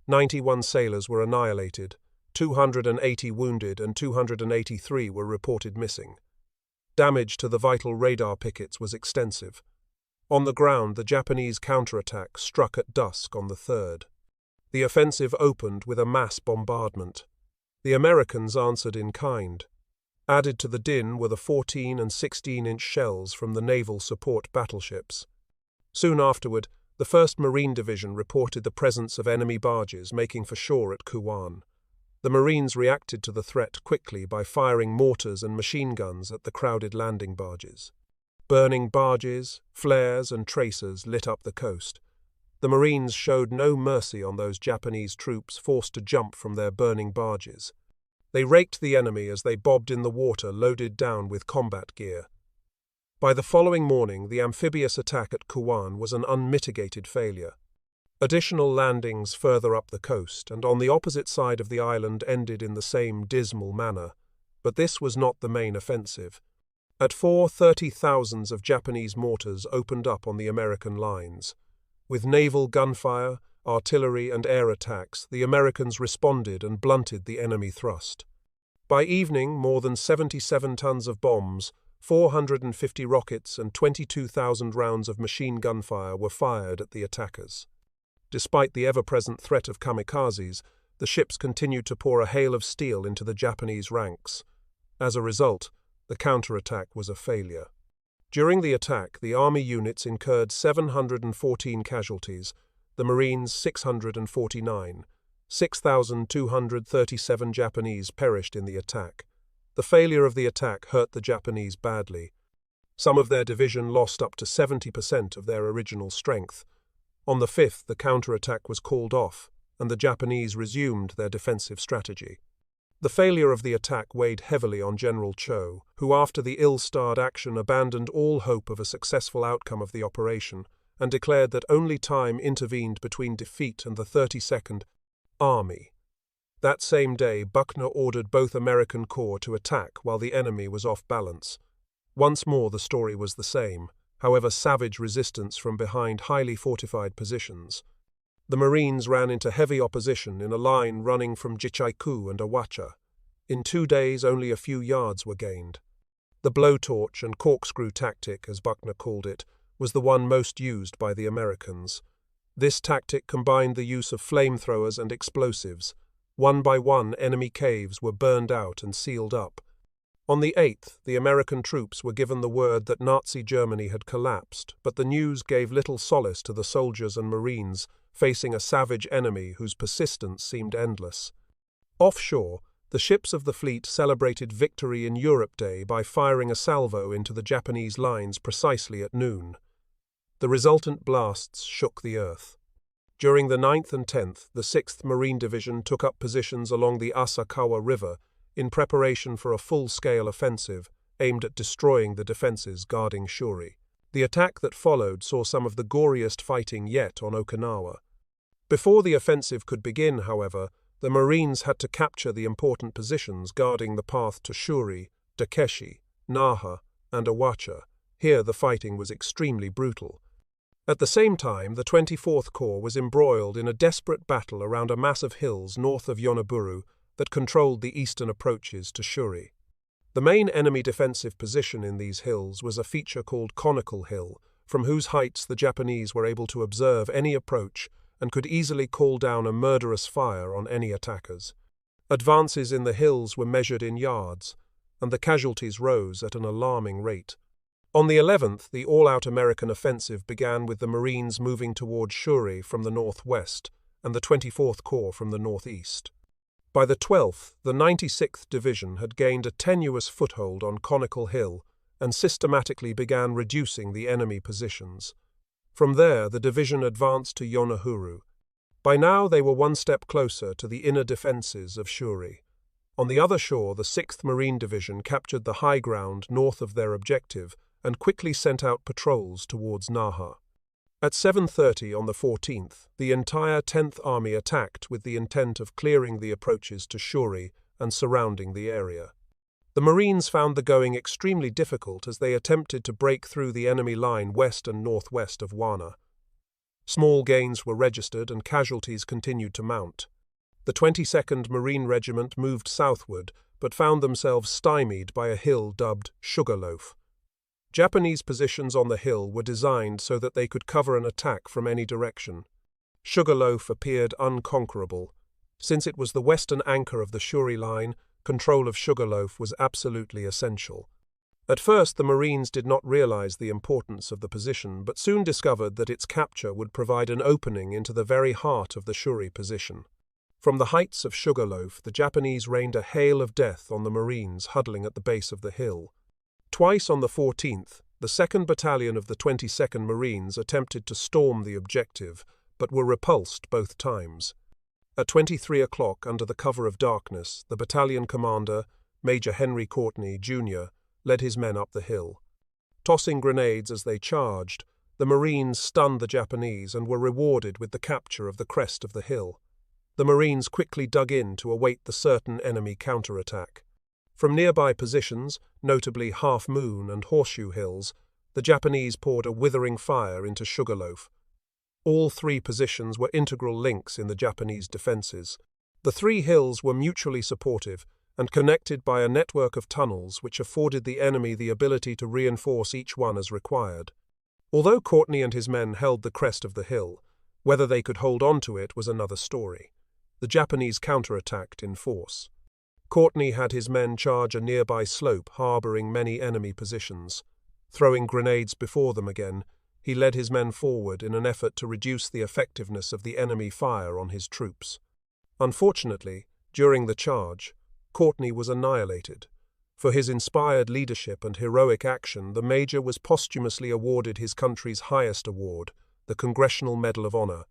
91 sailors were annihilated, 280 wounded and 283 were reported missing. Damage to the vital radar pickets was extensive. On the ground, the Japanese counterattack struck at dusk on the 3rd. The offensive opened with a mass bombardment. The Americans answered in kind. Added to the din were the 14 and 16-inch shells from the naval support battleships. Soon afterward, the 1st Marine Division reported the presence of enemy barges making for shore at Kuwan. The Marines reacted to the threat quickly by firing mortars and machine guns at the crowded landing barges. Burning barges, flares, and tracers lit up the coast. The Marines showed no mercy on those Japanese troops forced to jump from their burning barges. They raked the enemy as they bobbed in the water loaded down with combat gear. By the following morning, the amphibious attack at Kuwan was an unmitigated failure. Additional landings further up the coast and on the opposite side of the island ended in the same dismal manner, but this was not the main offensive. At 4:30, thousands of Japanese mortars opened up on the American lines. With naval gunfire, artillery, and air attacks, the Americans responded and blunted the enemy thrust. By evening, more than 77 tons of bombs, 450 rockets, and 22,000 rounds of machine gunfire were fired at the attackers. Despite the ever-present threat of kamikazes, the ships continued to pour a hail of steel into the Japanese ranks. As a result, the counterattack was a failure. During the attack, the army units incurred 714 casualties, the Marines 649. 6,237 Japanese perished in the attack. The failure of the attack hurt the Japanese badly. Some of their division lost up to 70% of their original strength. On the 5th, the counterattack was called off, and the Japanese resumed their defensive strategy. The failure of the attack weighed heavily on General Cho, who after the ill-starred action abandoned all hope of a successful outcome of the operation and declared that only time intervened between defeat and the 32nd Army. That same day, Buckner ordered both American corps to attack while the enemy was off balance. Once more the story was the same, however savage resistance from behind highly fortified positions. The Marines ran into heavy opposition in a line running from Jichaiku and Awacha. In 2 days, only a few yards were gained. The blowtorch and corkscrew tactic, as Buckner called it, was the one most used by the Americans. This tactic combined the use of flamethrowers and explosives. One by one, enemy caves were burned out and sealed up. On the 8th, the American troops were given the word that Nazi Germany had collapsed, but the news gave little solace to the soldiers and Marines facing a savage enemy whose persistence seemed endless. Offshore, the ships of the fleet celebrated Victory in Europe Day by firing a salvo into the Japanese lines precisely at noon. The resultant blasts shook the earth. During the 9th and 10th, the 6th Marine Division took up positions along the Asakawa River in preparation for a full-scale offensive aimed at destroying the defenses guarding Shuri. The attack that followed saw some of the goriest fighting yet on Okinawa. Before the offensive could begin, however, the Marines had to capture the important positions guarding the path to Shuri, Dakeshi, Naha, and Awacha. Here the fighting was extremely brutal. At the same time, the 24th Corps was embroiled in a desperate battle around a mass of hills north of Yonoburu that controlled the eastern approaches to Shuri. The main enemy defensive position in these hills was a feature called Conical Hill, from whose heights the Japanese were able to observe any approach and could easily call down a murderous fire on any attackers. Advances in the hills were measured in yards, and the casualties rose at an alarming rate. On the 11th, the all-out American offensive began with the Marines moving toward Shuri from the northwest and the 24th Corps from the northeast. By the 12th, the 96th Division had gained a tenuous foothold on Conical Hill and systematically began reducing the enemy positions. From there, the division advanced to Yonohuru. By now, they were one step closer to the inner defenses of Shuri. On the other shore, the 6th Marine Division captured the high ground north of their objective and quickly sent out patrols towards Naha. At 7:30 on the 14th, the entire 10th Army attacked with the intent of clearing the approaches to Shuri and surrounding the area. The Marines found the going extremely difficult as they attempted to break through the enemy line west and northwest of Wana. Small gains were registered and casualties continued to mount. The 22nd Marine Regiment moved southward, but found themselves stymied by a hill dubbed Sugarloaf. Japanese positions on the hill were designed so that they could cover an attack from any direction. Sugarloaf appeared unconquerable. Since it was the western anchor of the Shuri line, control of Sugarloaf was absolutely essential. At first, the Marines did not realize the importance of the position, but soon discovered that its capture would provide an opening into the very heart of the Shuri position. From the heights of Sugarloaf, the Japanese rained a hail of death on the Marines huddling at the base of the hill. Twice on the 14th, the 2nd Battalion of the 22nd Marines attempted to storm the objective, but were repulsed both times. At 23 o'clock, under the cover of darkness, the battalion commander, Major Henry Courtney, Jr., led his men up the hill. Tossing grenades as they charged, the Marines stunned the Japanese and were rewarded with the capture of the crest of the hill. The Marines quickly dug in to await the certain enemy counterattack. From nearby positions, notably Half Moon and Horseshoe Hills, the Japanese poured a withering fire into Sugarloaf. All three positions were integral links in the Japanese defences. The three hills were mutually supportive and connected by a network of tunnels which afforded the enemy the ability to reinforce each one as required. Although Courtney and his men held the crest of the hill, whether they could hold on to it was another story. The Japanese counterattacked in force. Courtney had his men charge a nearby slope harbouring many enemy positions. Throwing grenades before them again, he led his men forward in an effort to reduce the effectiveness of the enemy fire on his troops. Unfortunately, during the charge, Courtney was annihilated. For his inspired leadership and heroic action, the Major was posthumously awarded his country's highest award, the Congressional Medal of Honor.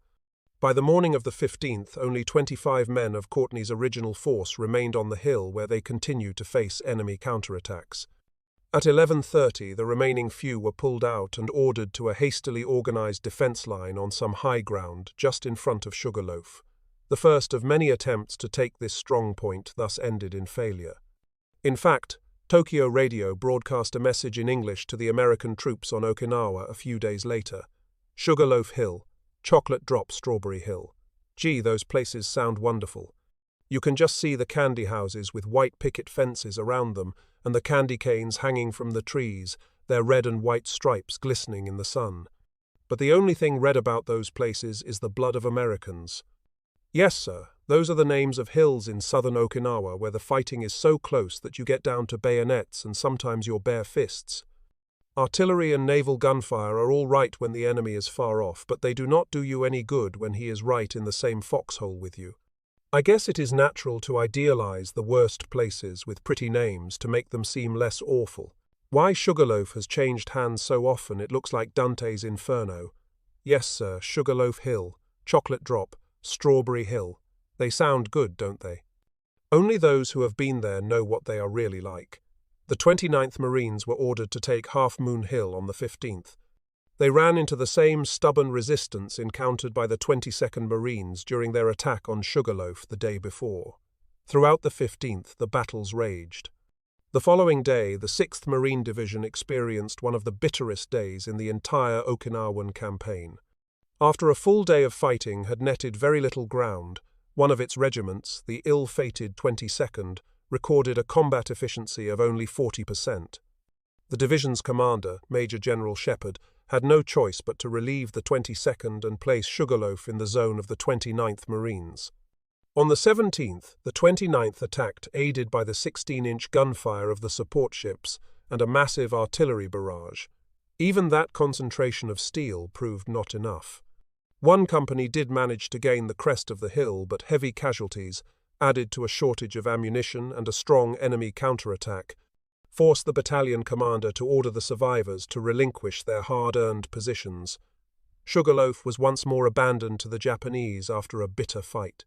By the morning of the 15th, only 25 men of Courtney's original force remained on the hill where they continued to face enemy counterattacks. At 11:30, the remaining few were pulled out and ordered to a hastily organized defense line on some high ground just in front of Sugarloaf. The first of many attempts to take this strong point thus ended in failure. In fact, Tokyo Radio broadcast a message in English to the American troops on Okinawa a few days later. Sugarloaf Hill, Chocolate Drop Strawberry Hill. Gee, those places sound wonderful. You can just see the candy houses with white picket fences around them and the candy canes hanging from the trees, their red and white stripes glistening in the sun. But the only thing red about those places is the blood of Americans. Yes, sir, those are the names of hills in southern Okinawa where the fighting is so close that you get down to bayonets and sometimes your bare fists. Artillery and naval gunfire are all right when the enemy is far off, but they do not do you any good when he is right in the same foxhole with you. I guess it is natural to idealize the worst places with pretty names to make them seem less awful. Why Sugarloaf has changed hands so often it looks like Dante's Inferno. Yes, sir, Sugarloaf Hill, Chocolate Drop, Strawberry Hill. They sound good, don't they? Only those who have been there know what they are really like. The 29th Marines were ordered to take Half Moon Hill on the 15th. They ran into the same stubborn resistance encountered by the 22nd Marines during their attack on Sugarloaf the day before. Throughout the 15th, the battles raged. The following day, the 6th Marine Division experienced one of the bitterest days in the entire Okinawan campaign. After a full day of fighting had netted very little ground, one of its regiments, the ill-fated 22nd, recorded a combat efficiency of only 40%. The division's commander, Major General Shepard, had no choice but to relieve the 22nd and place Sugarloaf in the zone of the 29th Marines. On the 17th, the 29th attacked, aided by the 16-inch gunfire of the support ships and a massive artillery barrage. Even that concentration of steel proved not enough. One company did manage to gain the crest of the hill, but heavy casualties, added to a shortage of ammunition and a strong enemy counterattack, forced the battalion commander to order the survivors to relinquish their hard-earned positions. Sugarloaf was once more abandoned to the Japanese after a bitter fight.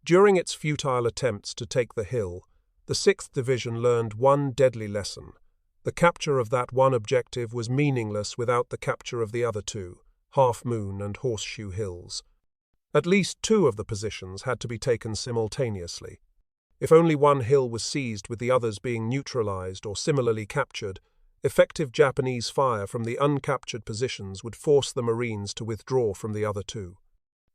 During its futile attempts to take the hill, the 6th Division learned one deadly lesson. The capture of that one objective was meaningless without the capture of the other two, Half Moon and Horseshoe Hills. At least two of the positions had to be taken simultaneously. If only one hill was seized with the others being neutralized or similarly captured, effective Japanese fire from the uncaptured positions would force the Marines to withdraw from the other two.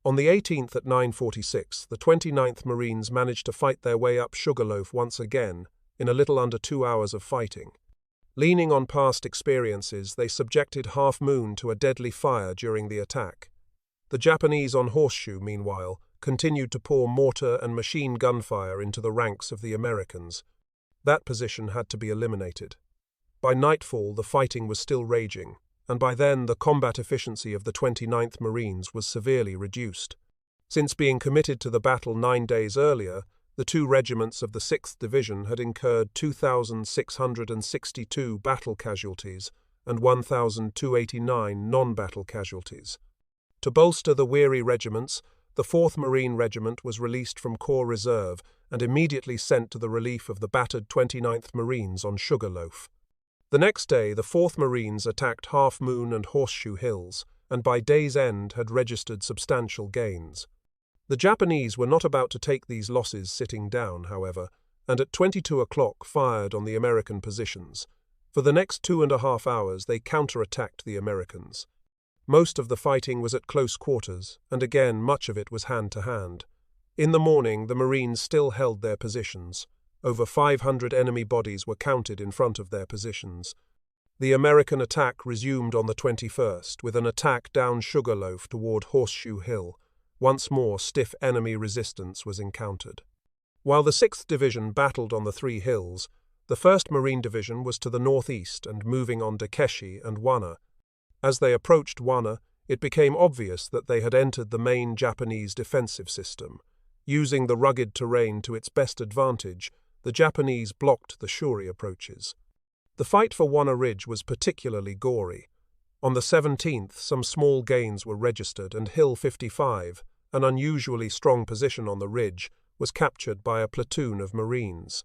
On the 18th at 9:46, the 29th Marines managed to fight their way up Sugarloaf once again in a little under 2 hours of fighting. Leaning on past experiences, they subjected Half Moon to a deadly fire during the attack. The Japanese on Horseshoe, meanwhile, continued to pour mortar and machine gun fire into the ranks of the Americans. That position had to be eliminated. By nightfall, the fighting was still raging, and by then the combat efficiency of the 29th Marines was severely reduced. Since being committed to the battle 9 days earlier, the 2 regiments of the 6th Division had incurred 2,662 battle casualties and 1,289 non-battle casualties. To bolster the weary regiments, the 4th Marine Regiment was released from Corps Reserve and immediately sent to the relief of the battered 29th Marines on Sugarloaf. The next day, the 4th Marines attacked Half Moon and Horseshoe Hills, and by day's end had registered substantial gains. The Japanese were not about to take these losses sitting down, however, and at 22 o'clock fired on the American positions. For the next 2.5 hours they counterattacked the Americans. Most of the fighting was at close quarters, and again much of it was hand-to-hand. In the morning the Marines still held their positions. Over 500 enemy bodies were counted in front of their positions. The American attack resumed on the 21st, with an attack down Sugarloaf toward Horseshoe Hill. Once more stiff enemy resistance was encountered. While the 6th Division battled on the 3 hills, the 1st Marine Division was to the northeast and moving on Dakeshi and Wana. As they approached Wana, it became obvious that they had entered the main Japanese defensive system. Using the rugged terrain to its best advantage, the Japanese blocked the Shuri approaches. The fight for Wana Ridge was particularly gory. On the 17th, some small gains were registered, and Hill 55, an unusually strong position on the ridge, was captured by a platoon of Marines.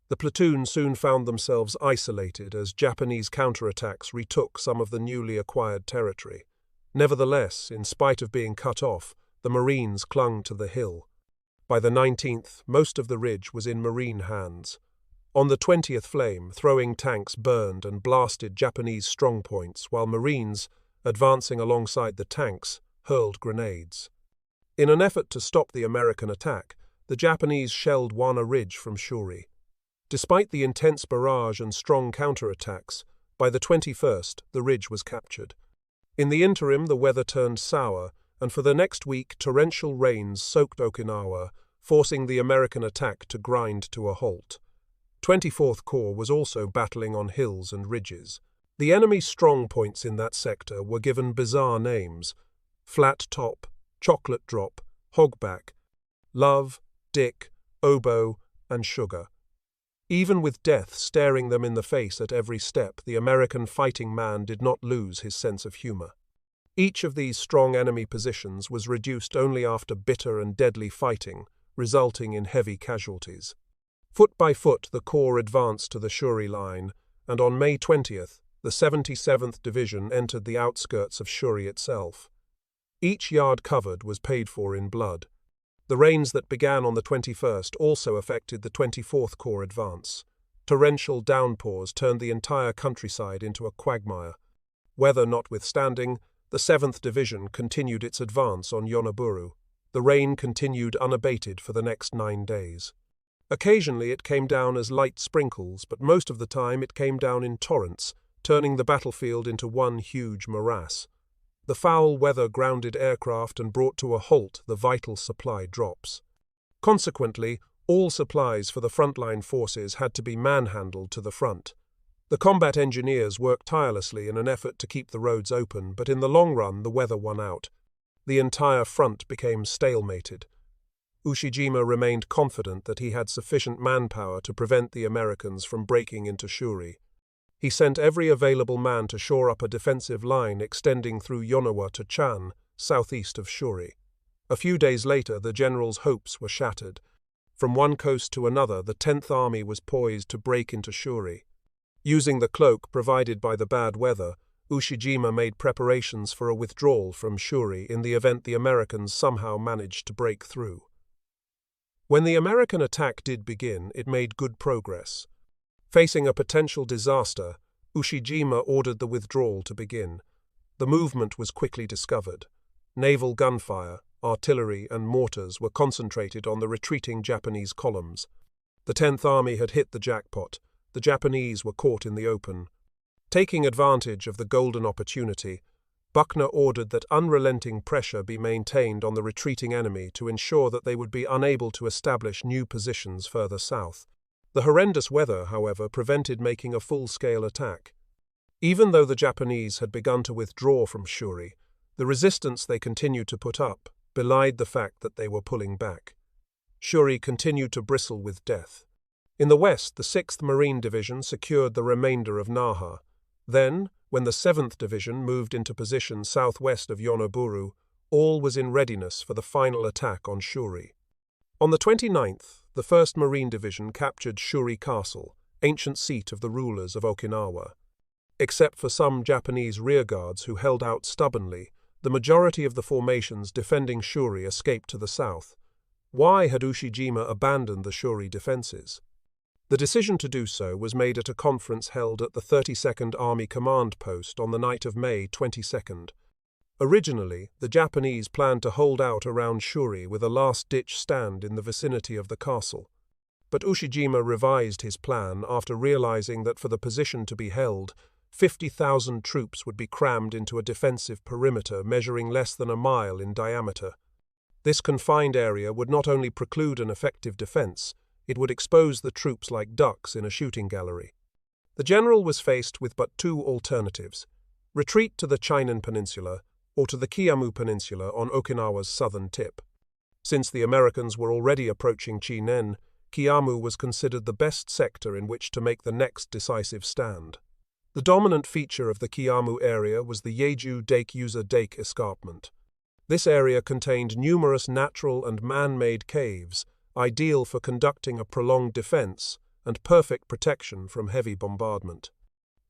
The platoon soon found themselves isolated as Japanese counterattacks retook some of the newly acquired territory. Nevertheless, in spite of being cut off, the Marines clung to the hill. By the 19th, most of the ridge was in Marine hands. On the 20th flame, throwing tanks burned and blasted Japanese strongpoints, while Marines, advancing alongside the tanks, hurled grenades. In an effort to stop the American attack, the Japanese shelled Wana Ridge from Shuri. Despite the intense barrage and strong counterattacks, by the 21st the ridge was captured. In the interim the weather turned sour, and for the next week torrential rains soaked Okinawa, forcing the American attack to grind to a halt. 24th Corps was also battling on hills and ridges. The enemy's strong points in that sector were given bizarre names: Flat Top, Chocolate Drop, Hogback, Love, Dick, Oboe, and Sugar. Even with death staring them in the face at every step, the American fighting man did not lose his sense of humor. Each of these strong enemy positions was reduced only after bitter and deadly fighting, resulting in heavy casualties. Foot by foot the Corps advanced to the Shuri line, and on May 20th, the 77th Division entered the outskirts of Shuri itself. Each yard covered was paid for in blood. The rains that began on the 21st also affected the 24th Corps advance. Torrential downpours turned the entire countryside into a quagmire. Weather notwithstanding, the 7th Division continued its advance on Yonaburu. The rain continued unabated for the next 9 days. Occasionally it came down as light sprinkles, but most of the time it came down in torrents, turning the battlefield into one huge morass. The foul weather grounded aircraft and brought to a halt the vital supply drops. Consequently, all supplies for the frontline forces had to be manhandled to the front. The combat engineers worked tirelessly in an effort to keep the roads open, but in the long run the weather won out. The entire front became stalemated. Ushijima remained confident that he had sufficient manpower to prevent the Americans from breaking into Shuri. He sent every available man to shore up a defensive line extending through Yonawa to Chan, southeast of Shuri. A few days later, the general's hopes were shattered. From one coast to another, the 10th Army was poised to break into Shuri. Using the cloak provided by the bad weather, Ushijima made preparations for a withdrawal from Shuri in the event the Americans somehow managed to break through. When the American attack did begin, it made good progress. Facing a potential disaster, Ushijima ordered the withdrawal to begin. The movement was quickly discovered. Naval gunfire, artillery, and mortars were concentrated on the retreating Japanese columns. The 10th Army had hit the jackpot. The Japanese were caught in the open. Taking advantage of the golden opportunity, Buckner ordered that unrelenting pressure be maintained on the retreating enemy to ensure that they would be unable to establish new positions further south. The horrendous weather, however, prevented making a full-scale attack. Even though the Japanese had begun to withdraw from Shuri, the resistance they continued to put up, belied the fact that they were pulling back. Shuri continued to bristle with death. In the west, the 6th Marine Division secured the remainder of Naha. Then, when the 7th Division moved into position southwest of Yonoburu, all was in readiness for the final attack on Shuri. On the 29th, the 1st Marine Division captured Shuri Castle, ancient seat of the rulers of Okinawa. Except for some Japanese rearguards who held out stubbornly, the majority of the formations defending Shuri escaped to the south. Why had Ushijima abandoned the Shuri defenses? The decision to do so was made at a conference held at the 32nd Army Command Post on the night of May 22nd. Originally, the Japanese planned to hold out around Shuri with a last-ditch stand in the vicinity of the castle. But Ushijima revised his plan after realizing that for the position to be held, 50,000 troops would be crammed into a defensive perimeter measuring less than a mile in diameter. This confined area would not only preclude an effective defense, it would expose the troops like ducks in a shooting gallery. The general was faced with but two alternatives: retreat to the Chinan Peninsula or to the Kiamu Peninsula on Okinawa's southern tip. Since the Americans were already approaching Chinen, Kiamu was considered the best sector in which to make the next decisive stand. The dominant feature of the Kiamu area was the JThe escarpment. This area contained numerous natural and man-made caves, ideal for conducting a prolonged defense and perfect protection from heavy bombardment.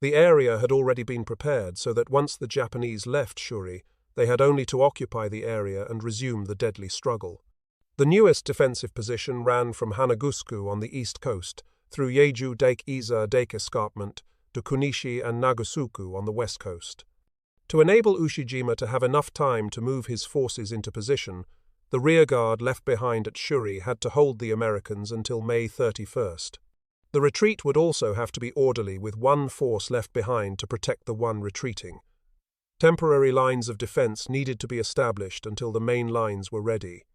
The area had already been prepared so that once the Japanese left Shuri, they had only to occupy the area and resume the deadly struggle. The newest defensive position ran from Hanagusuku on the east coast, through JThe escarpment, to Kunishi and Nagosuku on the west coast. To enable Ushijima to have enough time to move his forces into position, the rearguard left behind at Shuri had to hold the Americans until May 31st. The retreat would also have to be orderly, with one force left behind to protect the one retreating. Temporary lines of defense needed to be established until the main lines were ready.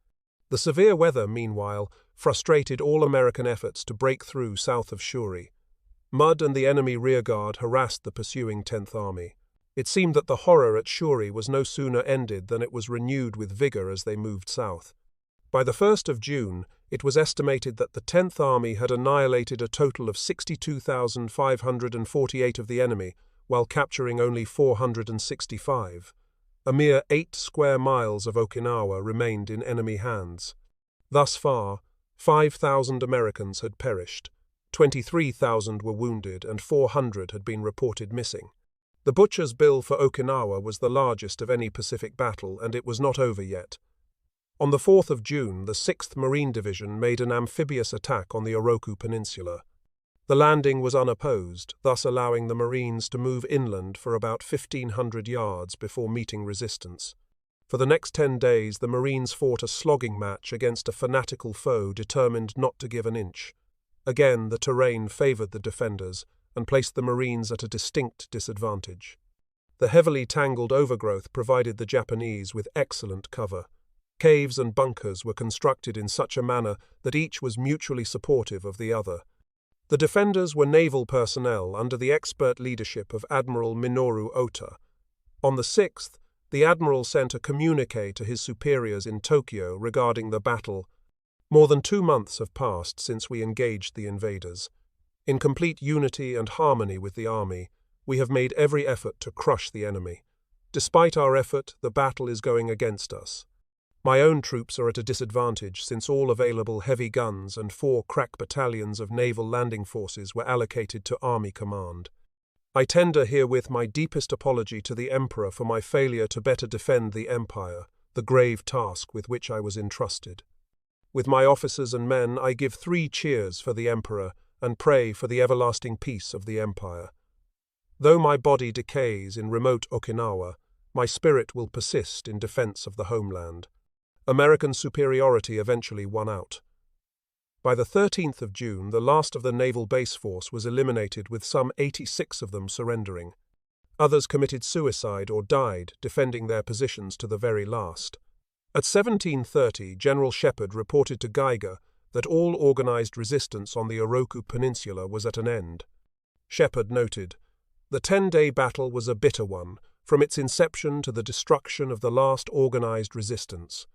The severe weather, meanwhile, frustrated all American efforts to break through south of Shuri. Mud and the enemy rearguard harassed the pursuing 10th Army. It seemed that the horror at Shuri was no sooner ended than it was renewed with vigor as they moved south. By the 1st of June, it was estimated that the 10th Army had annihilated a total of 62,548 of the enemy, while capturing only 465. A mere 8 square miles of Okinawa remained in enemy hands. Thus far, 5,000 Americans had perished, 23,000 were wounded, and 400 had been reported missing. The butcher's bill for Okinawa was the largest of any Pacific battle, and it was not over yet. On the 4th of June, the 6th Marine Division made an amphibious attack on the Oroku Peninsula. The landing was unopposed, thus allowing the Marines to move inland for about 1,500 yards before meeting resistance. For the next 10 days, the Marines fought a slogging match against a fanatical foe determined not to give an inch. Again, the terrain favored the defenders and placed the Marines at a distinct disadvantage. The heavily tangled overgrowth provided the Japanese with excellent cover. Caves and bunkers were constructed in such a manner that each was mutually supportive of the other. The defenders were naval personnel under the expert leadership of Admiral Minoru Ota. On the 6th, the admiral sent a communique to his superiors in Tokyo regarding the battle. More than 2 months have passed since we engaged the invaders. In complete unity and harmony with the army, we have made every effort to crush the enemy. Despite our effort, the battle is going against us. My own troops are at a disadvantage since all available heavy guns and 4 crack battalions of naval landing forces were allocated to Army Command. I tender herewith my deepest apology to the Emperor for my failure to better defend the Empire, the grave task with which I was entrusted. With my officers and men, I give 3 cheers for the Emperor and pray for the everlasting peace of the Empire. Though my body decays in remote Okinawa, my spirit will persist in defense of the homeland. American superiority eventually won out. By the 13th of June, the last of the naval base force was eliminated, with some 86 of them surrendering. Others committed suicide or died defending their positions to the very last. At 1730, General Shepard reported to Geiger that all organized resistance on the Oroku Peninsula was at an end. Shepard noted, "The 10-day battle was a bitter one, from its inception to the destruction of the last organized resistance.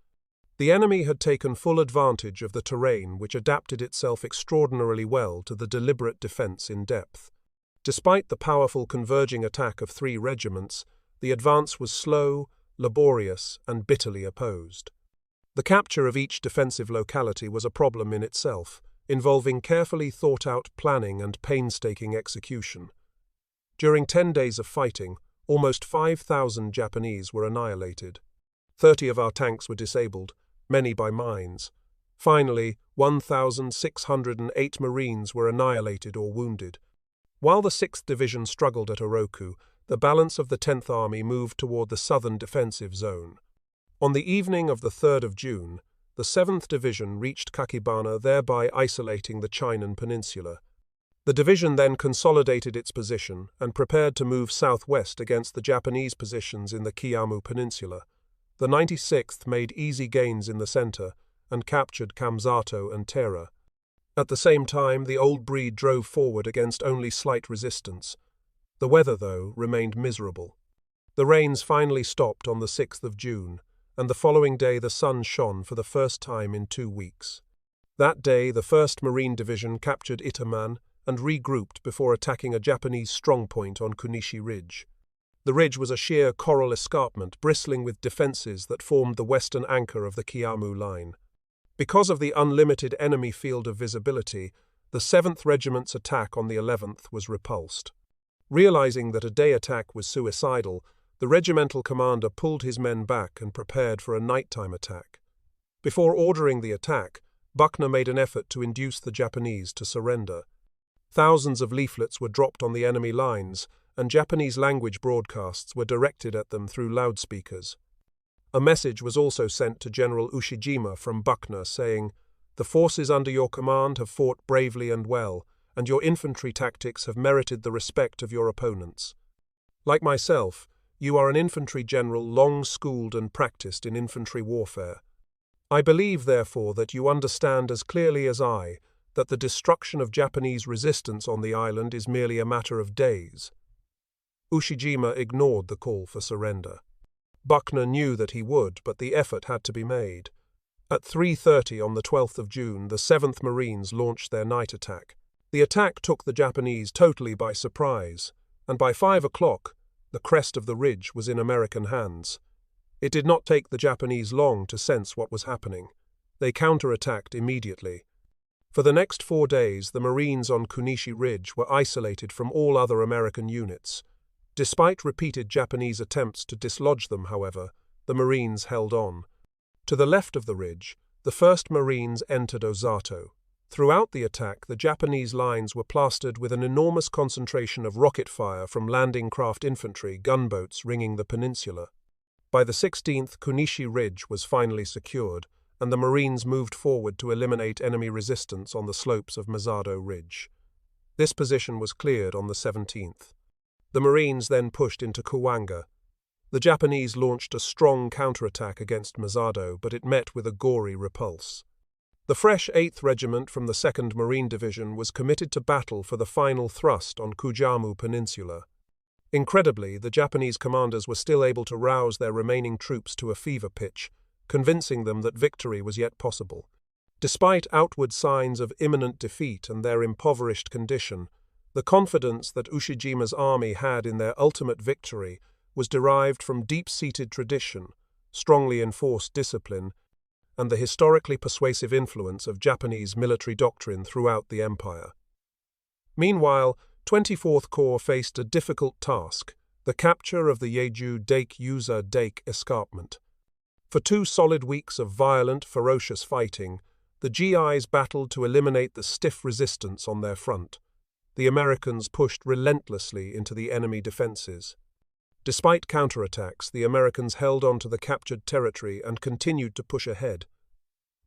The enemy had taken full advantage of the terrain, which adapted itself extraordinarily well to the deliberate defense in depth. Despite the powerful converging attack of 3 regiments, the advance was slow, laborious, and bitterly opposed. The capture of each defensive locality was a problem in itself, involving carefully thought-out planning and painstaking execution. During 10 days of fighting, almost 5,000 Japanese were annihilated. 30 of our tanks were disabled, many by mines. Finally, 1,608 Marines were annihilated or wounded. While the 6th Division struggled at Oroku, the balance of the 10th Army moved toward the southern defensive zone. On the evening of the 3rd of June, the 7th Division reached Kakibana, thereby isolating the Chinan Peninsula. The division then consolidated its position and prepared to move southwest against the Japanese positions in the Kiamu Peninsula. The 96th made easy gains in the center and captured Kamsato and Tera. At the same time, the Old Breed drove forward against only slight resistance. The weather, though, remained miserable. The rains finally stopped on the 6th of June, and the following day the sun shone for the first time in 2 weeks. That day, the 1st Marine Division captured Itaman and regrouped before attacking a Japanese strongpoint on Kunishi Ridge. The ridge was a sheer coral escarpment bristling with defenses that formed the western anchor of the Kiamu line. Because of the unlimited enemy field of visibility, the 7th Regiment's attack on the 11th was repulsed. Realizing that a day attack was suicidal, the regimental commander pulled his men back and prepared for a nighttime attack. Before ordering the attack, Buckner made an effort to induce the Japanese to surrender. Thousands of leaflets were dropped on the enemy lines, and Japanese-language broadcasts were directed at them through loudspeakers. A message was also sent to General Ushijima from Buckner saying, "The forces under your command have fought bravely and well, and your infantry tactics have merited the respect of your opponents. Like myself, you are an infantry general long schooled and practiced in infantry warfare. I believe, therefore, that you understand as clearly as I that the destruction of Japanese resistance on the island is merely a matter of days." Ushijima ignored the call for surrender. Buckner knew that he would, but the effort had to be made. At 3:30 on the 12th of June, the 7th Marines launched their night attack. The attack took the Japanese totally by surprise, and by 5 o'clock, the crest of the ridge was in American hands. It did not take the Japanese long to sense what was happening. They counterattacked immediately. For the next 4 days, the Marines on Kunishi Ridge were isolated from all other American units. Despite repeated Japanese attempts to dislodge them, however, the Marines held on. To the left of the ridge, the 1st Marines entered Osato. Throughout the attack, the Japanese lines were plastered with an enormous concentration of rocket fire from landing craft infantry gunboats ringing the peninsula. By the 16th, Kunishi Ridge was finally secured, and the Marines moved forward to eliminate enemy resistance on the slopes of Mazado Ridge. This position was cleared on the 17th. The Marines then pushed into Kuwanga. The Japanese launched a strong counterattack against Mazado, but it met with a gory repulse. The fresh 8th Regiment from the 2nd Marine Division was committed to battle for the final thrust on Kujamu Peninsula. Incredibly, the Japanese commanders were still able to rouse their remaining troops to a fever pitch, convincing them that victory was yet possible. Despite outward signs of imminent defeat and their impoverished condition, the confidence that Ushijima's army had in their ultimate victory was derived from deep-seated tradition, strongly enforced discipline, and the historically persuasive influence of Japanese military doctrine throughout the empire. Meanwhile, 24th Corps faced a difficult task, the capture of the Jeju Dake Yuza Dake escarpment. For 2 solid weeks of violent, ferocious fighting, the GIs battled to eliminate the stiff resistance on their front. The Americans pushed relentlessly into the enemy defenses. Despite counterattacks, the Americans held on to the captured territory and continued to push ahead.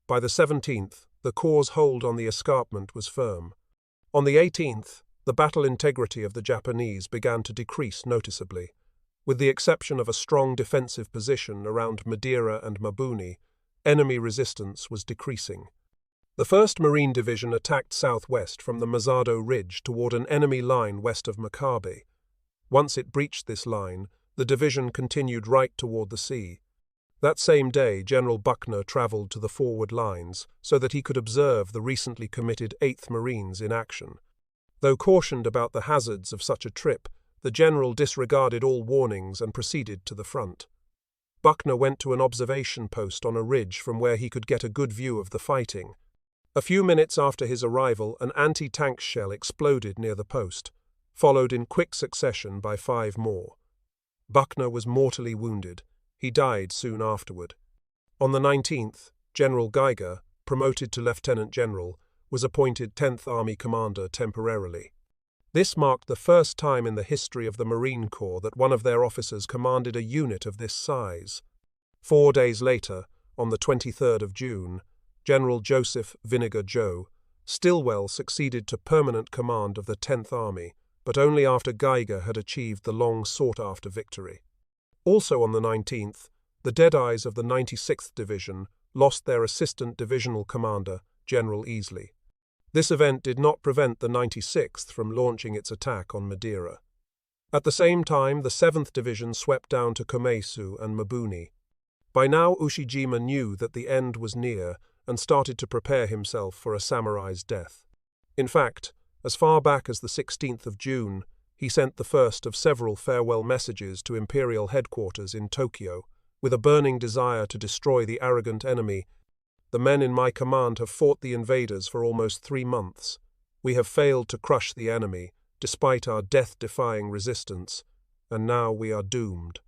By the 17th, the Corps' hold on the escarpment was firm. On the 18th, the battle integrity of the Japanese began to decrease noticeably. With the exception of a strong defensive position around Madeira and Mabuni, enemy resistance was decreasing. The 1st Marine Division attacked southwest from the Mazado Ridge toward an enemy line west of Makabe. Once it breached this line, the division continued right toward the sea. That same day, General Buckner traveled to the forward lines so that he could observe the recently committed 8th Marines in action. Though cautioned about the hazards of such a trip, the general disregarded all warnings and proceeded to the front. Buckner went to an observation post on a ridge from where he could get a good view of the fighting. A few minutes after his arrival, an anti-tank shell exploded near the post, followed in quick succession by 5 more. Buckner was mortally wounded. He died soon afterward. On the 19th, General Geiger, promoted to lieutenant general, was appointed 10th Army commander temporarily. This marked the first time in the history of the Marine Corps that one of their officers commanded a unit of this size. 4 days later, on the 23rd of June, General Joseph Vinegar Joe Stilwell succeeded to permanent command of the 10th Army, but only after Geiger had achieved the long-sought-after victory. Also on the 19th, the Deadeyes of the 96th Division lost their assistant divisional commander, General Easley. This event did not prevent the 96th from launching its attack on Madeira. At the same time, the 7th Division swept down to Komesu and Mabuni. By now, Ushijima knew that the end was near and started to prepare himself for a samurai's death. In fact, as far back as the 16th of June, he sent the first of several farewell messages to Imperial headquarters in Tokyo, with a burning desire to destroy the arrogant enemy. The men in my command have fought the invaders for almost 3 months. We have failed to crush the enemy, despite our death-defying resistance, and now we are doomed.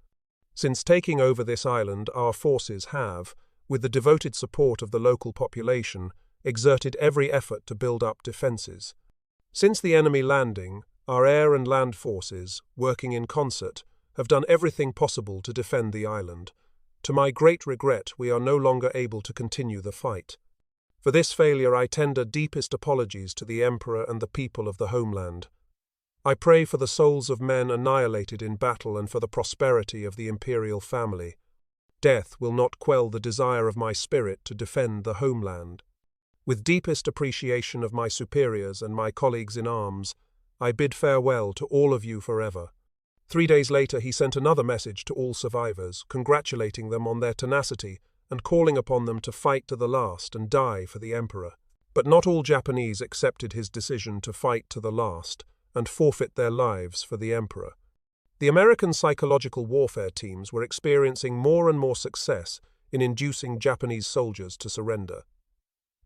Since taking over this island, our forces have, with the devoted support of the local population, exerted every effort to build up defenses. Since the enemy landing, our air and land forces, working in concert, have done everything possible to defend the island. To my great regret, we are no longer able to continue the fight. For this failure, I tender deepest apologies to the Emperor and the people of the homeland. I pray for the souls of men annihilated in battle and for the prosperity of the imperial family. Death will not quell the desire of my spirit to defend the homeland. With deepest appreciation of my superiors and my colleagues in arms, I bid farewell to all of you forever. 3 days later, he sent another message to all survivors, congratulating them on their tenacity and calling upon them to fight to the last and die for the Emperor. But not all Japanese accepted his decision to fight to the last and forfeit their lives for the Emperor. The American psychological warfare teams were experiencing more and more success in inducing Japanese soldiers to surrender.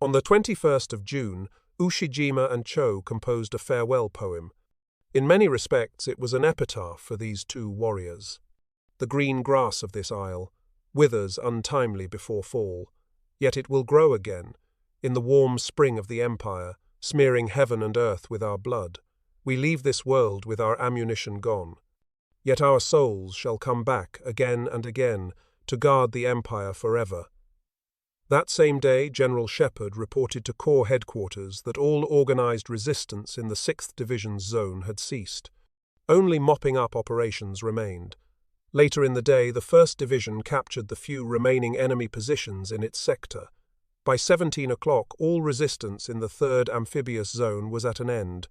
On the 21st of June, Ushijima and Cho composed a farewell poem. In many respects, it was an epitaph for these 2 warriors. The green grass of this isle withers untimely before fall, yet it will grow again, in the warm spring of the empire, smearing heaven and earth with our blood. We leave this world with our ammunition gone. Yet our souls shall come back again and again to guard the empire forever. That same day, General Shepard reported to Corps headquarters that all organized resistance in the 6th Division's zone had ceased. Only mopping-up operations remained. Later in the day, the 1st Division captured the few remaining enemy positions in its sector. By 17 o'clock, all resistance in the 3rd Amphibious Zone was at an end.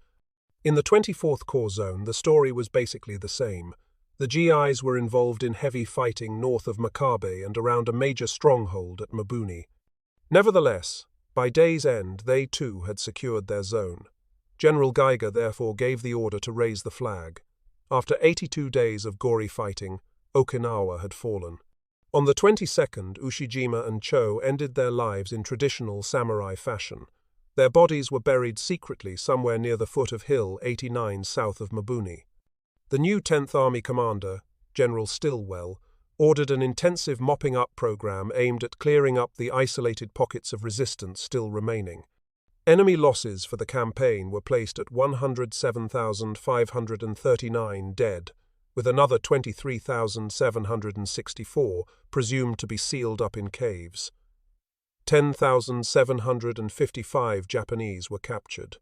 In the 24th Corps Zone, the story was basically the same. The GIs were involved in heavy fighting north of Makabe and around a major stronghold at Mabuni. Nevertheless, by day's end, they too had secured their zone. General Geiger therefore gave the order to raise the flag. After 82 days of gory fighting, Okinawa had fallen. On the 22nd, Ushijima and Cho ended their lives in traditional samurai fashion. Their bodies were buried secretly somewhere near the foot of Hill 89 south of Mabuni. The new 10th Army commander, General Stilwell, ordered an intensive mopping-up program aimed at clearing up the isolated pockets of resistance still remaining. Enemy losses for the campaign were placed at 107,539 dead, with another 23,764 presumed to be sealed up in caves. 10,755 Japanese were captured.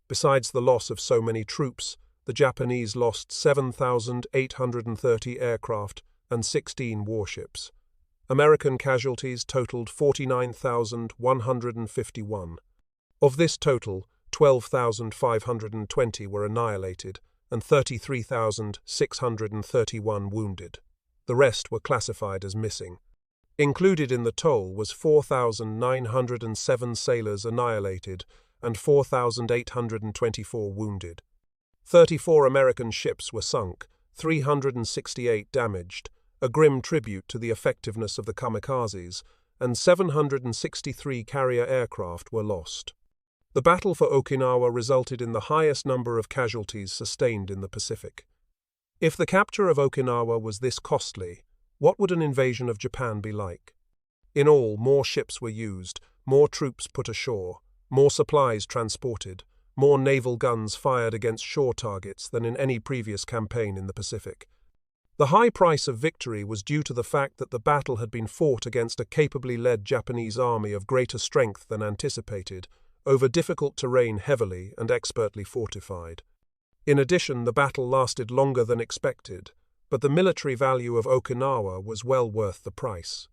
Besides the loss of so many troops, the Japanese lost 7,830 aircraft and 16 warships. American casualties totaled 49,151. Of this total, 12,520 were annihilated and 33,631 wounded. The rest were classified as missing. Included in the toll was 4,907 sailors annihilated and 4,824 wounded. 34 American ships were sunk, 368 damaged, a grim tribute to the effectiveness of the kamikazes, and 763 carrier aircraft were lost. The battle for Okinawa resulted in the highest number of casualties sustained in the Pacific. If the capture of Okinawa was this costly, what would an invasion of Japan be like? In all, more ships were used, more troops put ashore, more supplies transported, more naval guns fired against shore targets than in any previous campaign in the Pacific. The high price of victory was due to the fact that the battle had been fought against a capably led Japanese army of greater strength than anticipated, over difficult terrain heavily and expertly fortified. In addition, the battle lasted longer than expected, but the military value of Okinawa was well worth the price.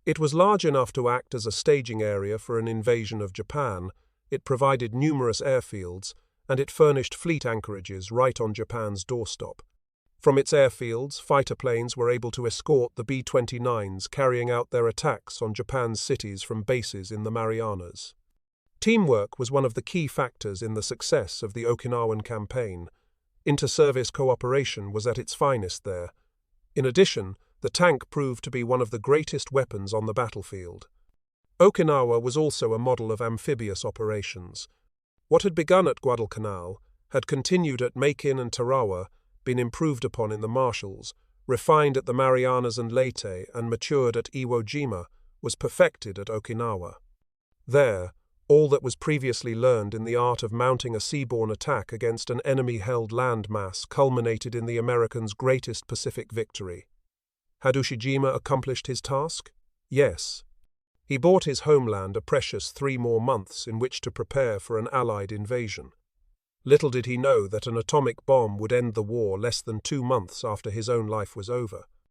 It was large enough to act as a staging area for an invasion of Japan, it provided numerous airfields, and it furnished fleet anchorages right on Japan's doorstep. From its airfields, fighter planes were able to escort the B-29s carrying out their attacks on Japan's cities from bases in the Marianas. Teamwork was one of the key factors in the success of the Okinawan campaign. Inter-service cooperation was at its finest there. In addition, the tank proved to be one of the greatest weapons on the battlefield. Okinawa was also a model of amphibious operations. What had begun at Guadalcanal, had continued at Makin and Tarawa, been improved upon in the Marshalls, refined at the Marianas and Leyte, and matured at Iwo Jima, was perfected at Okinawa. There, all that was previously learned in the art of mounting a seaborne attack against an enemy-held land mass culminated in the Americans' greatest Pacific victory. Had Ushijima accomplished his task? Yes. He bought his homeland a precious 3 more months in which to prepare for an Allied invasion. Little did he know that an atomic bomb would end the war less than 2 months after his own life was over.